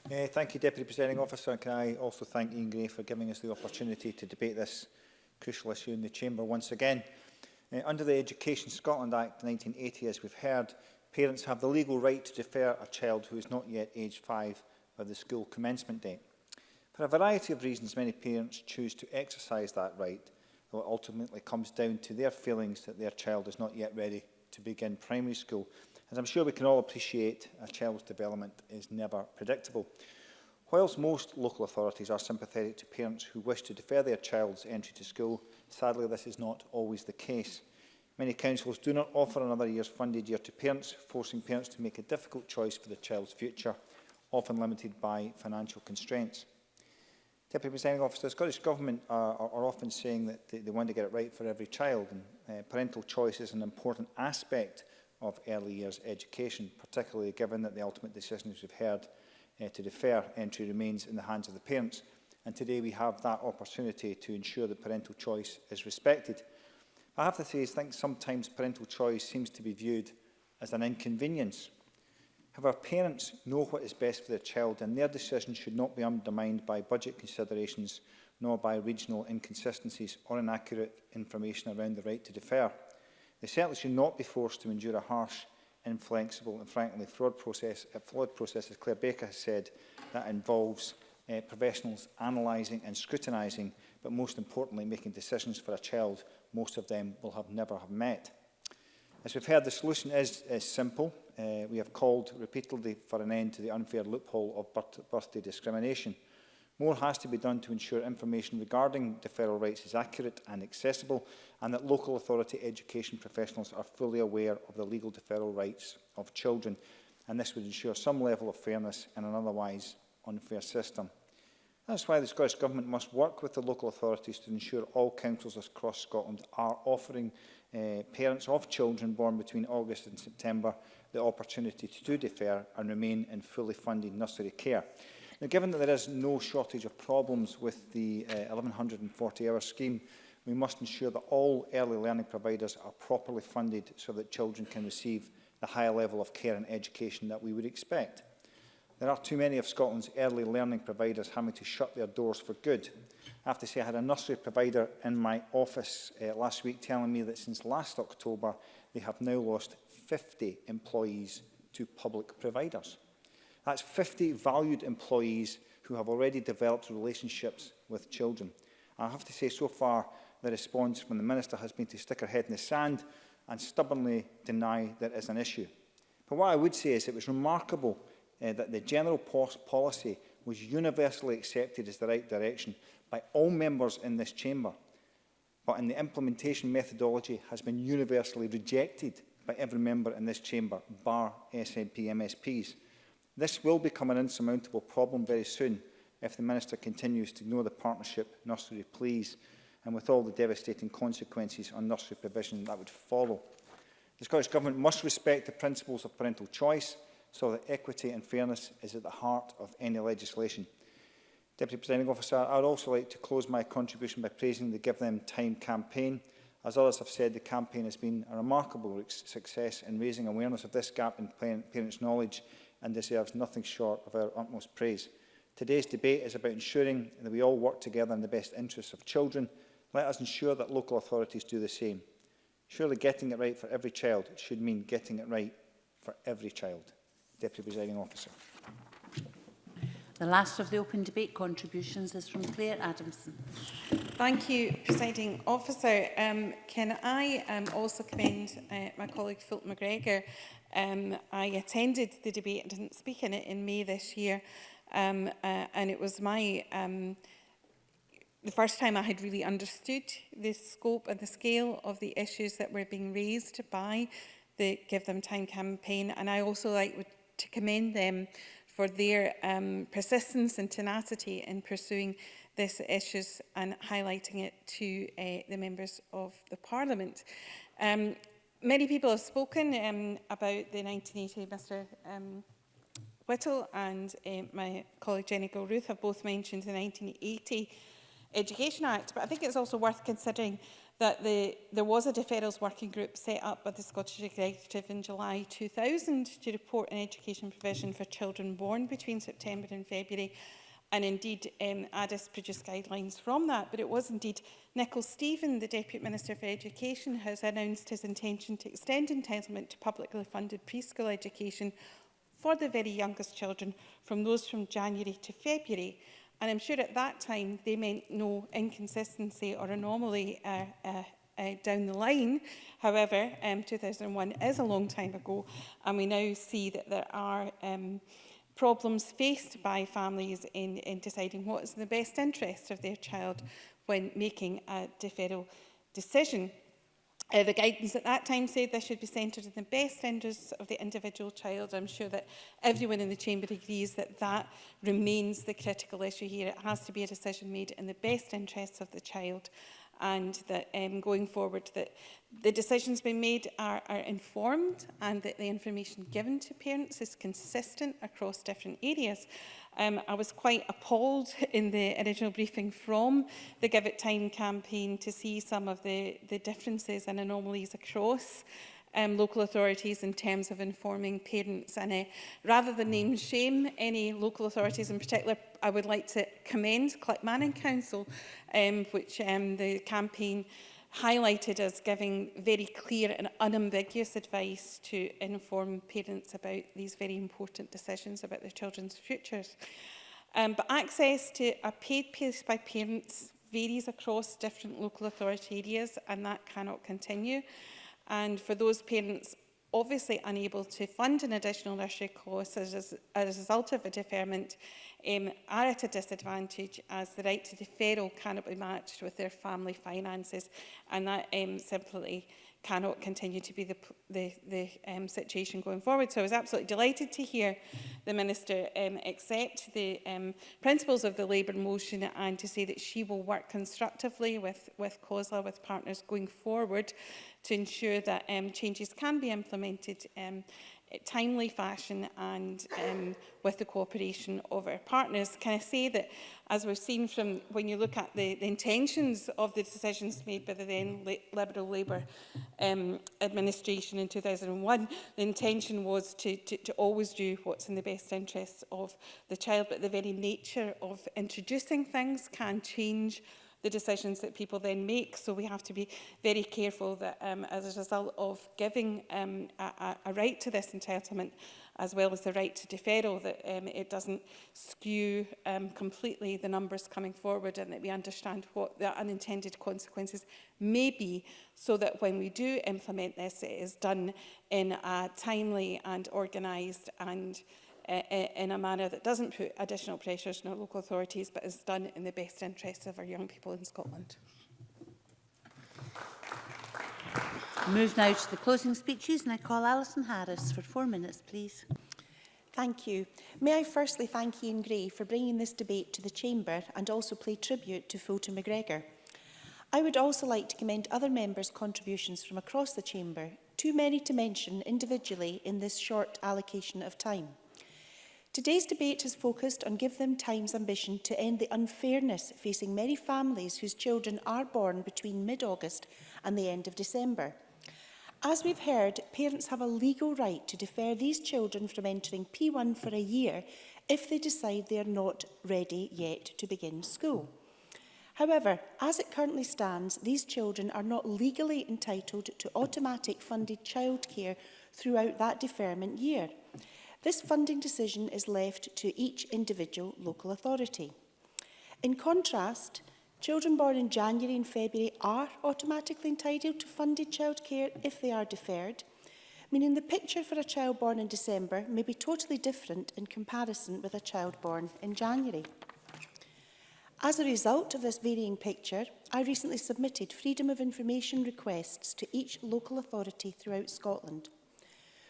N: Thank you, Deputy Presiding Officer. Can I also thank Ian Gray for giving us the opportunity to debate this crucial issue in the Chamber once again. Under the Education Scotland Act 1980, as we've heard, parents have the legal right to defer a child who is not yet aged 5 by the school commencement date. For a variety of reasons, many parents choose to exercise that right, though it ultimately comes down to their feelings that their child is not yet ready to begin primary school. As I'm sure we can all appreciate, a child's development is never predictable. Whilst most local authorities are sympathetic to parents who wish to defer their child's entry to school, sadly this is not always the case. Many councils do not offer another year's funded year to parents, forcing parents to make a difficult choice for the child's future, often limited by financial constraints. Deputy Presiding Officer, the Scottish Government are often saying that they want to get it right for every child, and parental choice is an important aspect of early years education, particularly given that the ultimate decision, as we've heard, to defer entry remains in the hands of the parents. And today we have that opportunity to ensure that parental choice is respected. I have to say, I think sometimes parental choice seems to be viewed as an inconvenience. However, parents know what is best for their child, and their decision should not be undermined by budget considerations, nor by regional inconsistencies or inaccurate information around the right to defer. They certainly should not be forced to endure a harsh, inflexible and frankly flawed process, as Claire Baker has said, that involves professionals analysing and scrutinising, but most importantly making decisions for a child most of them will never have met. As we've heard, the solution is simple. We have called repeatedly for an end to the unfair loophole of birthday discrimination. More has to be done to ensure information regarding deferral rights is accurate and accessible, and that local authority education professionals are fully aware of the legal deferral rights of children. And this would ensure some level of fairness in an otherwise unfair system. That's why the Scottish Government must work with the local authorities to ensure all councils across Scotland are offering parents of children born between August and September the opportunity to defer and remain in fully funded nursery care. Now, given that there is no shortage of problems with the 1140-hour scheme, we must ensure that all early learning providers are properly funded so that children can receive the higher level of care and education that we would expect. There are too many of Scotland's early learning providers having to shut their doors for good. I have to say I had a nursery provider in my office last week telling me that since last October they have now lost 50 employees to public providers. That's 50 valued employees who have already developed relationships with children. I have to say, so far, the response from the Minister has been to stick her head in the sand and stubbornly deny there is an issue. But what I would say is it was remarkable that the general policy was universally accepted as the right direction by all members in this chamber, but in the implementation methodology has been universally rejected by every member in this chamber, bar SNP MSPs. This will become an insurmountable problem very soon if the Minister continues to ignore the partnership nursery pleas, and with all the devastating consequences on nursery provision that would follow. The Scottish Government must respect the principles of parental choice so that equity and fairness is at the heart of any legislation. Deputy Presiding Officer, I would also like to close my contribution by praising the Give Them Time campaign. As others have said, the campaign has been a remarkable success in raising awareness of this gap in parents' knowledge and deserves nothing short of our utmost praise. Today's debate is about ensuring that we all work together in the best interests of children. Let us ensure that local authorities do the same. Surely getting it right for every child should mean getting it right for every child. Deputy Presiding Officer.
I: The last of the open debate contributions is from Claire Adamson.
O: Thank you, Presiding Officer. Can I also commend my colleague Fulton McGregor? I attended the debate and didn't speak in it in May this year, and it was my the first time I had really understood the scope and the scale of the issues that were being raised by the Give Them Time campaign, and I also like to commend them for their persistence and tenacity in pursuing these issues and highlighting it to the members of the Parliament. Many people have spoken about the 1980, Mr Whittle and my colleague Jenny Gilruth have both mentioned the 1980 Education Act, but I think it's also worth considering that there was a deferrals working group set up by the Scottish Executive in July 2000 to report an education provision for children born between September and February, and indeed Addis produced guidelines from that. But it was indeed Nicholas Stephen, the Deputy Minister for Education, has announced his intention to extend entitlement to publicly funded preschool education for the very youngest children from those from January to February. And I'm sure at that time they meant no inconsistency or anomaly down the line. However, 2001 is a long time ago, and we now see that there are problems faced by families in deciding what is in the best interest of their child when making a deferral decision. The guidance at that time said this should be centred in the best interests of the individual child. I'm sure that everyone in the Chamber agrees that that remains the critical issue here. It has to be a decision made in the best interests of the child, and that going forward that the decisions being made are informed and that the information given to parents is consistent across different areas. I was quite appalled in the original briefing from the Give It Time campaign to see some of the differences and anomalies across local authorities in terms of informing parents. And rather than name shame any local authorities in particular, I would like to commend Clickmanning Council, which the campaign highlighted as giving very clear and unambiguous advice to inform parents about these very important decisions about their children's futures. But access to a paid place by parents varies across different local authority areas, and that cannot continue. And for those parents obviously unable to fund an additional nursery cost as a result of a deferment, are at a disadvantage, as the right to deferral cannot be matched with their family finances, and that simply cannot continue to be the situation going forward. So I was absolutely delighted to hear the Minister accept the principles of the Labour motion, and to say that she will work constructively with COSLA, with partners going forward, to ensure that changes can be implemented timely fashion and with the cooperation of our partners. Can I say that, as we've seen from when you look at the intentions of the decisions made by the then Liberal Labour administration in 2001, the intention was to always do what's in the best interests of the child, but the very nature of introducing things can change the decisions that people then make. So we have to be very careful that as a result of giving a right to this entitlement, as well as the right to deferral, that it doesn't skew completely the numbers coming forward, and that we understand what the unintended consequences may be, so that when we do implement this, it is done in a timely and organised and in a manner that doesn't put additional pressures on our local authorities, but is done in the best interests of our young people in Scotland.
I: Move now to the closing speeches, and I call Alison Harris for 4 minutes, please.
P: Thank you. May I firstly thank Ian Gray for bringing this debate to the Chamber and also pay tribute to Fulton McGregor. I would also like to commend other members' contributions from across the Chamber, too many to mention individually in this short allocation of time. Today's debate has focused on Give Them Time's ambition to end the unfairness facing many families whose children are born between mid-August and the end of December. As we've heard, parents have a legal right to defer these children from entering P1 for a year if they decide they are not ready yet to begin school. However, as it currently stands, these children are not legally entitled to automatic funded childcare throughout that deferment year. This funding decision is left to each individual local authority. In contrast, children born in January and February are automatically entitled to funded childcare if they are deferred, meaning the picture for a child born in December may be totally different in comparison with a child born in January. As a result of this varying picture, I recently submitted Freedom of Information requests to each local authority throughout Scotland.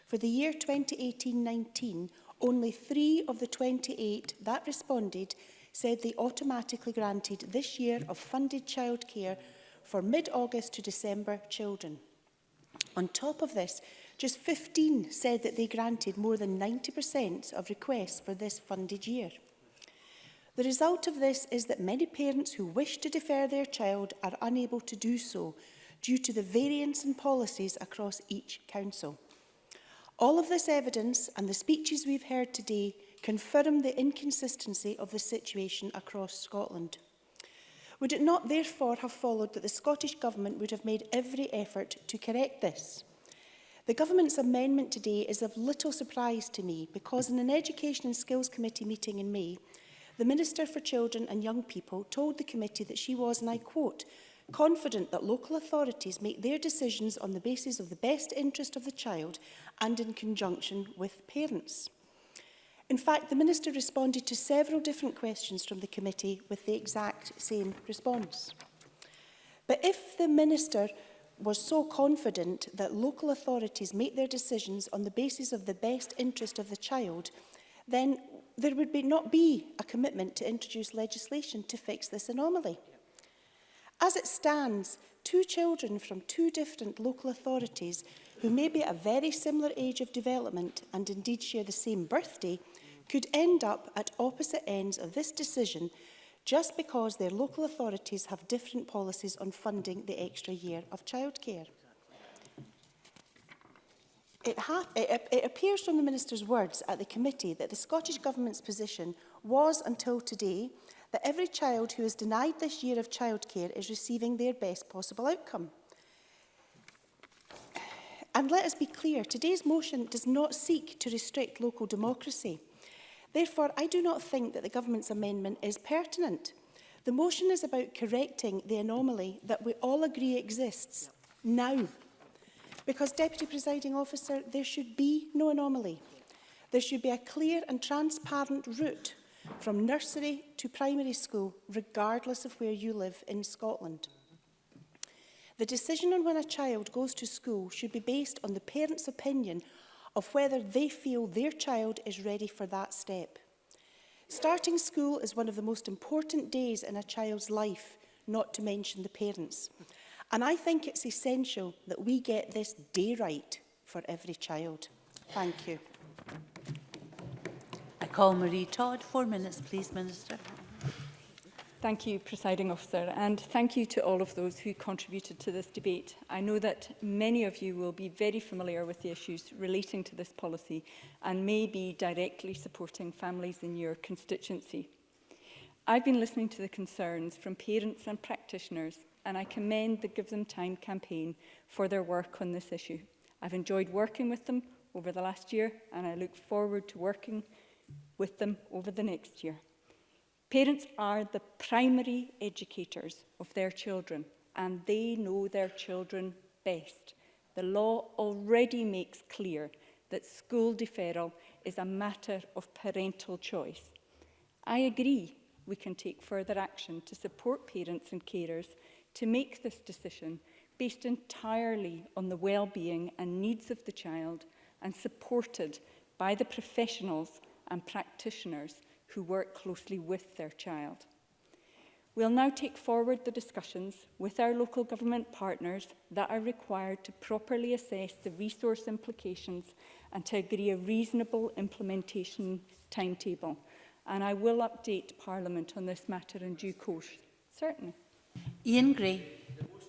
P: For the year 2018-19, only 3 of the 28 that responded said they automatically granted this year of funded childcare for mid-August to December children. On top of this, just 15 said that they granted more than 90% of requests for this funded year. The result of this is that many parents who wish to defer their child are unable to do so due to the variance in policies across each council. All of this evidence and the speeches we've heard today confirm the inconsistency of the situation across Scotland. Would it not therefore have followed that the Scottish Government would have made every effort to correct this? The Government's amendment today is of little surprise to me because in an Education and Skills Committee meeting in May, the Minister for Children and Young People told the committee that she was, and I quote, confident that local authorities make their decisions on the basis of the best interest of the child and in conjunction with parents. In fact, the Minister responded to several different questions from the committee with the exact same response. But if the Minister was so confident that local authorities make their decisions on the basis of the best interest of the child, then there would not be a commitment to introduce legislation to fix this anomaly. As it stands, 2 children from 2 different local authorities who may be at a very similar age of development and indeed share the same birthday could end up at opposite ends of this decision just because their local authorities have different policies on funding the extra year of childcare. It appears from the Minister's words at the committee that the Scottish Government's position was until today that every child who is denied this year of childcare is receiving their best possible outcome. And let us be clear, today's motion does not seek to restrict local democracy. Therefore, I do not think that the Government's amendment is pertinent. The motion is about correcting the anomaly that we all agree exists now. Because, Deputy Presiding Officer, there should be no anomaly. There should be a clear and transparent route from nursery to primary school, regardless of where you live in Scotland. The decision on when a child goes to school should be based on the parent's opinion of whether they feel their child is ready for that step. Starting school is one of the most important days in a child's life, not to mention the parents'. And I think it's essential that we get this day right for every child. Thank you.
I: I call Marie Todd. 4 minutes, please, Minister.
C: Thank you, Presiding Officer, and thank you to all of those who contributed to this debate. I know that many of you will be very familiar with the issues relating to this policy and may be directly supporting families in your constituency. I've been listening to the concerns from parents and practitioners, and I commend the Give Them Time campaign for their work on this issue. I've enjoyed working with them over the last year, and I look forward to working with them over the next year. Parents are the primary educators of their children, and they know their children best. The law already makes clear that school deferral is a matter of parental choice. I agree we can take further action to support parents and carers to make this decision based entirely on the well-being and needs of the child and supported by the professionals and practitioners who work closely with their child. We'll now take forward the discussions with our local government partners that are required to properly assess the resource implications and to agree a reasonable implementation timetable. And I will update Parliament on this matter in due course. Certainly.
I: Ian Gray.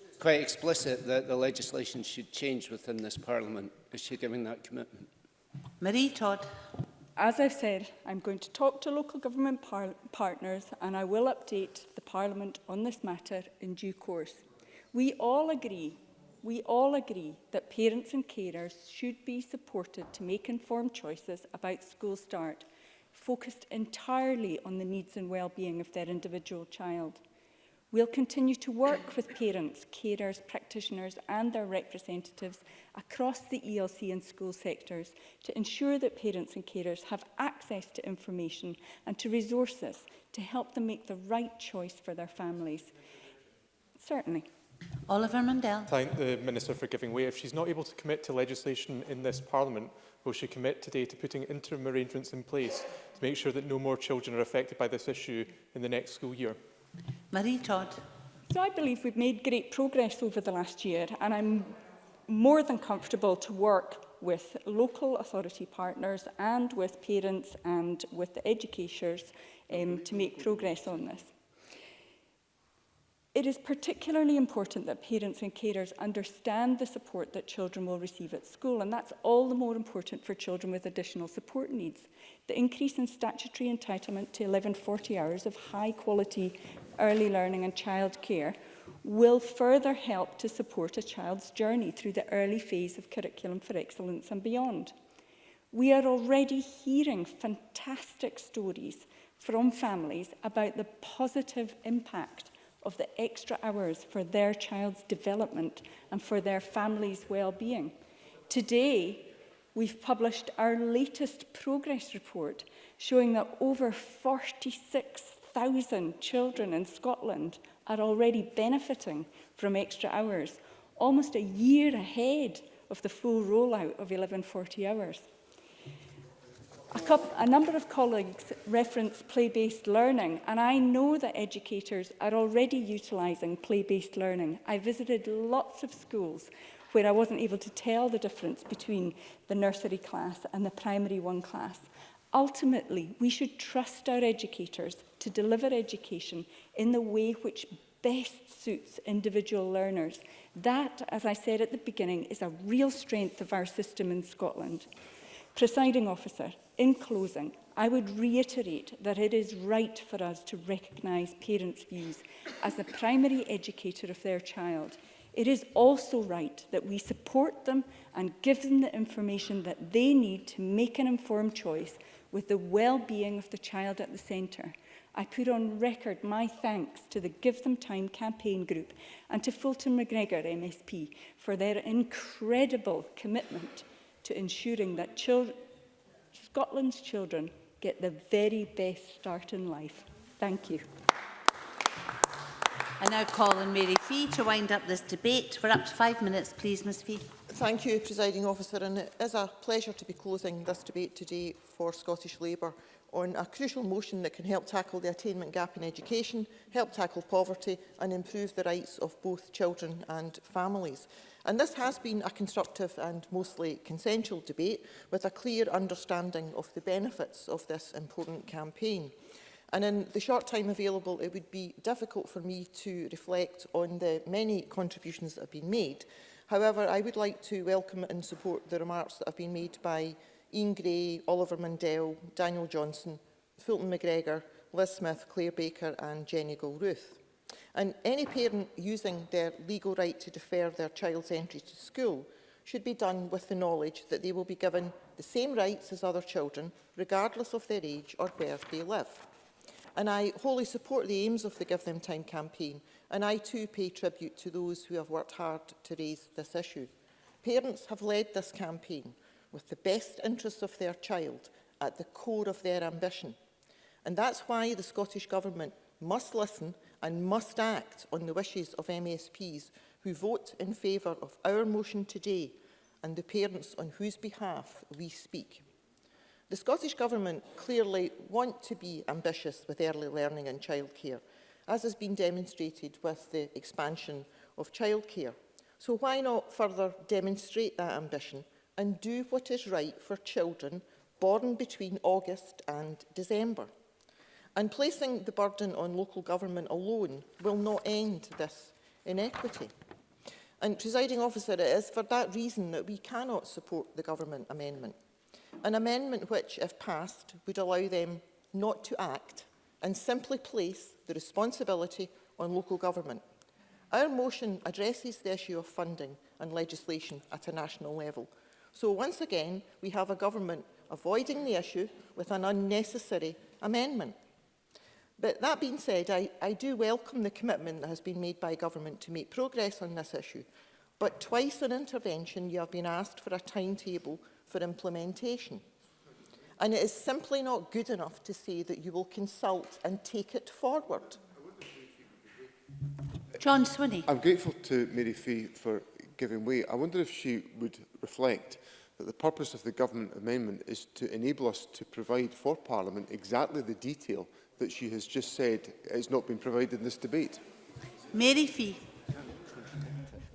B: It's quite explicit that the legislation should change within this Parliament. Is she giving that commitment?
I: Marie Todd.
C: As I've said, I'm going to talk to local government partners and I will update the Parliament on this matter in due course. We all agree that parents and carers should be supported to make informed choices about school start, focused entirely on the needs and well-being of their individual child. We'll continue to work with parents, carers, practitioners and their representatives across the ELC and school sectors to ensure that parents and carers have access to information and to resources to help them make the right choice for their families. Certainly.
I: Oliver Mundell.
F: Thank the Minister for giving way. If she's not able to commit to legislation in this Parliament, will she commit today to putting interim arrangements in place to make sure that no more children are affected by this issue in the next school year?
I: Marie Todd.
C: So I believe we've made great progress over the last year, and I'm more than comfortable to work with local authority partners and with parents and with the educators to make progress on this. It is particularly important that parents and carers understand the support that children will receive at school, and that's all the more important for children with additional support needs. The increase in statutory entitlement to 1140 hours of high-quality early learning and childcare will further help to support a child's journey through the early phase of Curriculum for Excellence and beyond. We are already hearing fantastic stories from families about the positive impact of the extra hours for their child's development and for their family's well-being. Today, we've published our latest progress report showing that over 46,000 children in Scotland are already benefiting from extra hours, almost a year ahead of the full rollout of 1140 hours. A number of colleagues referenced play-based learning, and I know that educators are already utilising play-based learning. I visited lots of schools where I wasn't able to tell the difference between the nursery class and the primary one class. Ultimately, we should trust our educators to deliver education in the way which best suits individual learners. That, as I said at the beginning, is a real strength of our system in Scotland. Presiding Officer, in closing, I would reiterate that it is right for us to recognise parents' views as the primary educator of their child. It is also right that we support them and give them the information that they need to make an informed choice with the well-being of the child at the centre. I put on record my thanks to the Give Them Time campaign group and to Fulton McGregor MSP for their incredible commitment to ensuring that Scotland's children get the very best start in life. Thank you.
I: I now call on Mary Fee to wind up this debate. For up to 5 minutes, please, Ms Fee.
Q: Thank you, Presiding Officer. And it is a pleasure to be closing this debate today for Scottish Labour on a crucial motion that can help tackle the attainment gap in education, help tackle poverty and improve the rights of both children and families. And this has been a constructive and mostly consensual debate with a clear understanding of the benefits of this important campaign. And in the short time available, it would be difficult for me to reflect on the many contributions that have been made. However, I would like to welcome and support the remarks that have been made by Ian Gray, Oliver Mundell, Daniel Johnson, Fulton McGregor, Liz Smith, Claire Baker and Jenny Gilruth. And any parent using their legal right to defer their child's entry to school should be done with the knowledge that they will be given the same rights as other children, regardless of their age or where they live. And I wholly support the aims of the Give Them Time campaign, and I too pay tribute to those who have worked hard to raise this issue. Parents have led this campaign with the best interests of their child at the core of their ambition. And that's why the Scottish Government must listen and must act on the wishes of MSPs who vote in favour of our motion today and the parents on whose behalf we speak. The Scottish Government clearly want to be ambitious with early learning and childcare, as has been demonstrated with the expansion of childcare. So why not further demonstrate that ambition and do what is right for children born between August and December. And placing the burden on local government alone will not end this inequity. And, Presiding Officer, it is for that reason that we cannot support the government amendment. An amendment which, if passed, would allow them not to act and simply place the responsibility on local government. Our motion addresses the issue of funding and legislation at a national level. So once again, we have a government avoiding the issue with an unnecessary amendment. But that being said, I do welcome the commitment that has been made by government to make progress on this issue. But twice in intervention, you have been asked for a timetable for implementation. And it is simply not good enough to say that you will consult and take it forward.
I: John Swinney.
R: I'm grateful to Mary Fee for giving way. I wonder if she would reflect that the purpose of the government amendment is to enable us to provide for Parliament exactly the detail that she has just said has not been provided in this debate.
I: Mary Fee.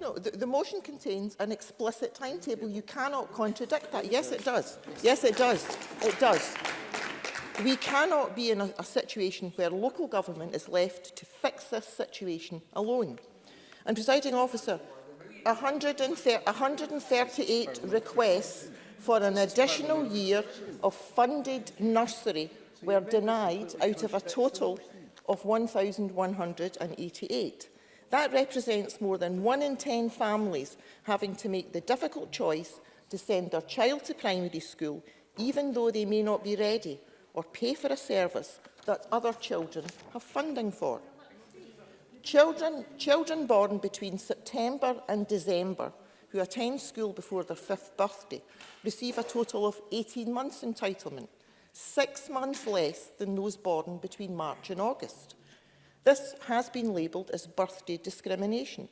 Q: No, the motion contains an explicit timetable. You cannot contradict that. Yes, it does. Yes, it does. It does. We cannot be in a situation where local government is left to fix this situation alone. And, Presiding Officer, 138 requests for an additional year of funded nursery were denied out of a total of 1,188. That represents more than 1 in 10 families having to make the difficult choice to send their child to primary school, even though they may not be ready, or pay for a service that other children have funding for. Children born between September and December who attend school before their 5th birthday receive a total of 18 months entitlement, 6 months less than those born between March and August. This has been labelled as birthday discrimination.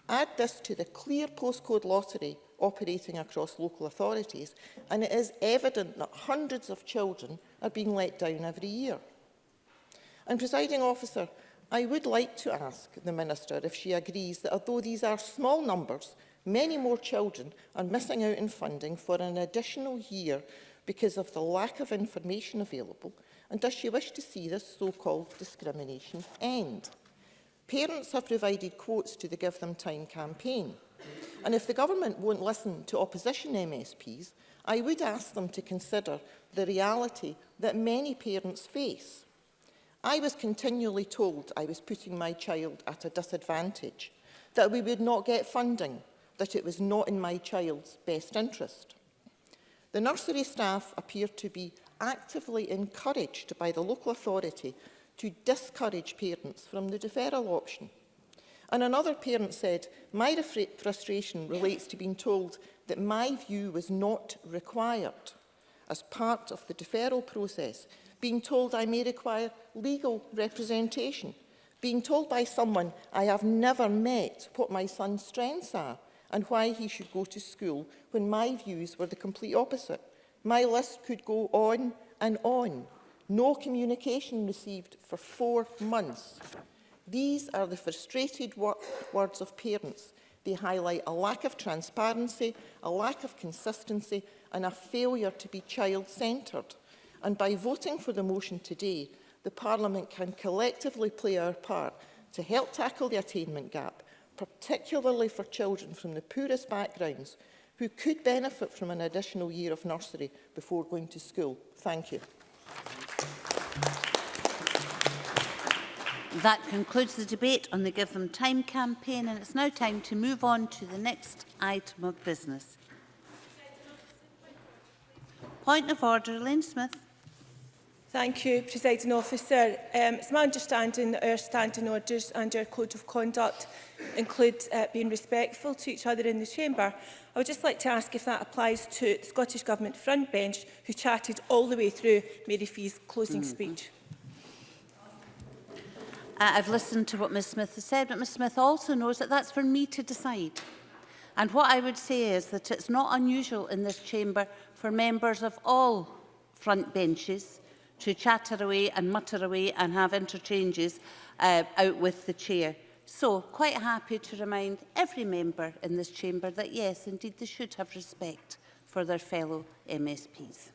Q: Add this to the clear postcode lottery operating across local authorities, and it is evident that hundreds of children are being let down every year. And, Presiding Officer, I would like to ask the Minister if she agrees that although these are small numbers, many more children are missing out in funding for an additional year because of the lack of information available, and does she wish to see this so-called discrimination end? Parents have provided quotes to the Give Them Time campaign, and if the government won't listen to opposition MSPs, I would ask them to consider the reality that many parents face. I was continually told I was putting my child at a disadvantage, that we would not get funding, that it was not in my child's best interest. The nursery staff appear to be actively encouraged by the local authority to discourage parents from the deferral option. And another parent said, my frustration relates to being told that my view was not required as part of the deferral process, being told I may require legal representation, being told by someone I have never met what my son's strengths are and why he should go to school when my views were the complete opposite. My list could go on and on. No communication received for 4 months. These are the frustrated words of parents. They highlight a lack of transparency, a lack of consistency, and a failure to be child-centred. And by voting for the motion today, the Parliament can collectively play our part to help tackle the attainment gap, particularly for children from the poorest backgrounds who could benefit from an additional year of nursery before going to school. Thank you.
I: That concludes the debate on the Give Them Time campaign, and it's now time to move on to the next item of business. Point of order, Elaine Smith.
S: Thank you, Presiding Officer. It's my understanding that our standing orders and our code of conduct include being respectful to each other in the chamber. I would just like to ask if that applies to the Scottish Government front bench, who chatted all the way through Mary Fee's closing speech.
I: I've listened to what Ms Smith has said, but Ms Smith also knows that that's for me to decide. And what I would say is that it's not unusual in this chamber for members of all front benches to chatter away and mutter away and have interchanges out with the chair. So, quite happy to remind every member in this chamber that yes, indeed, they should have respect for their fellow MSPs.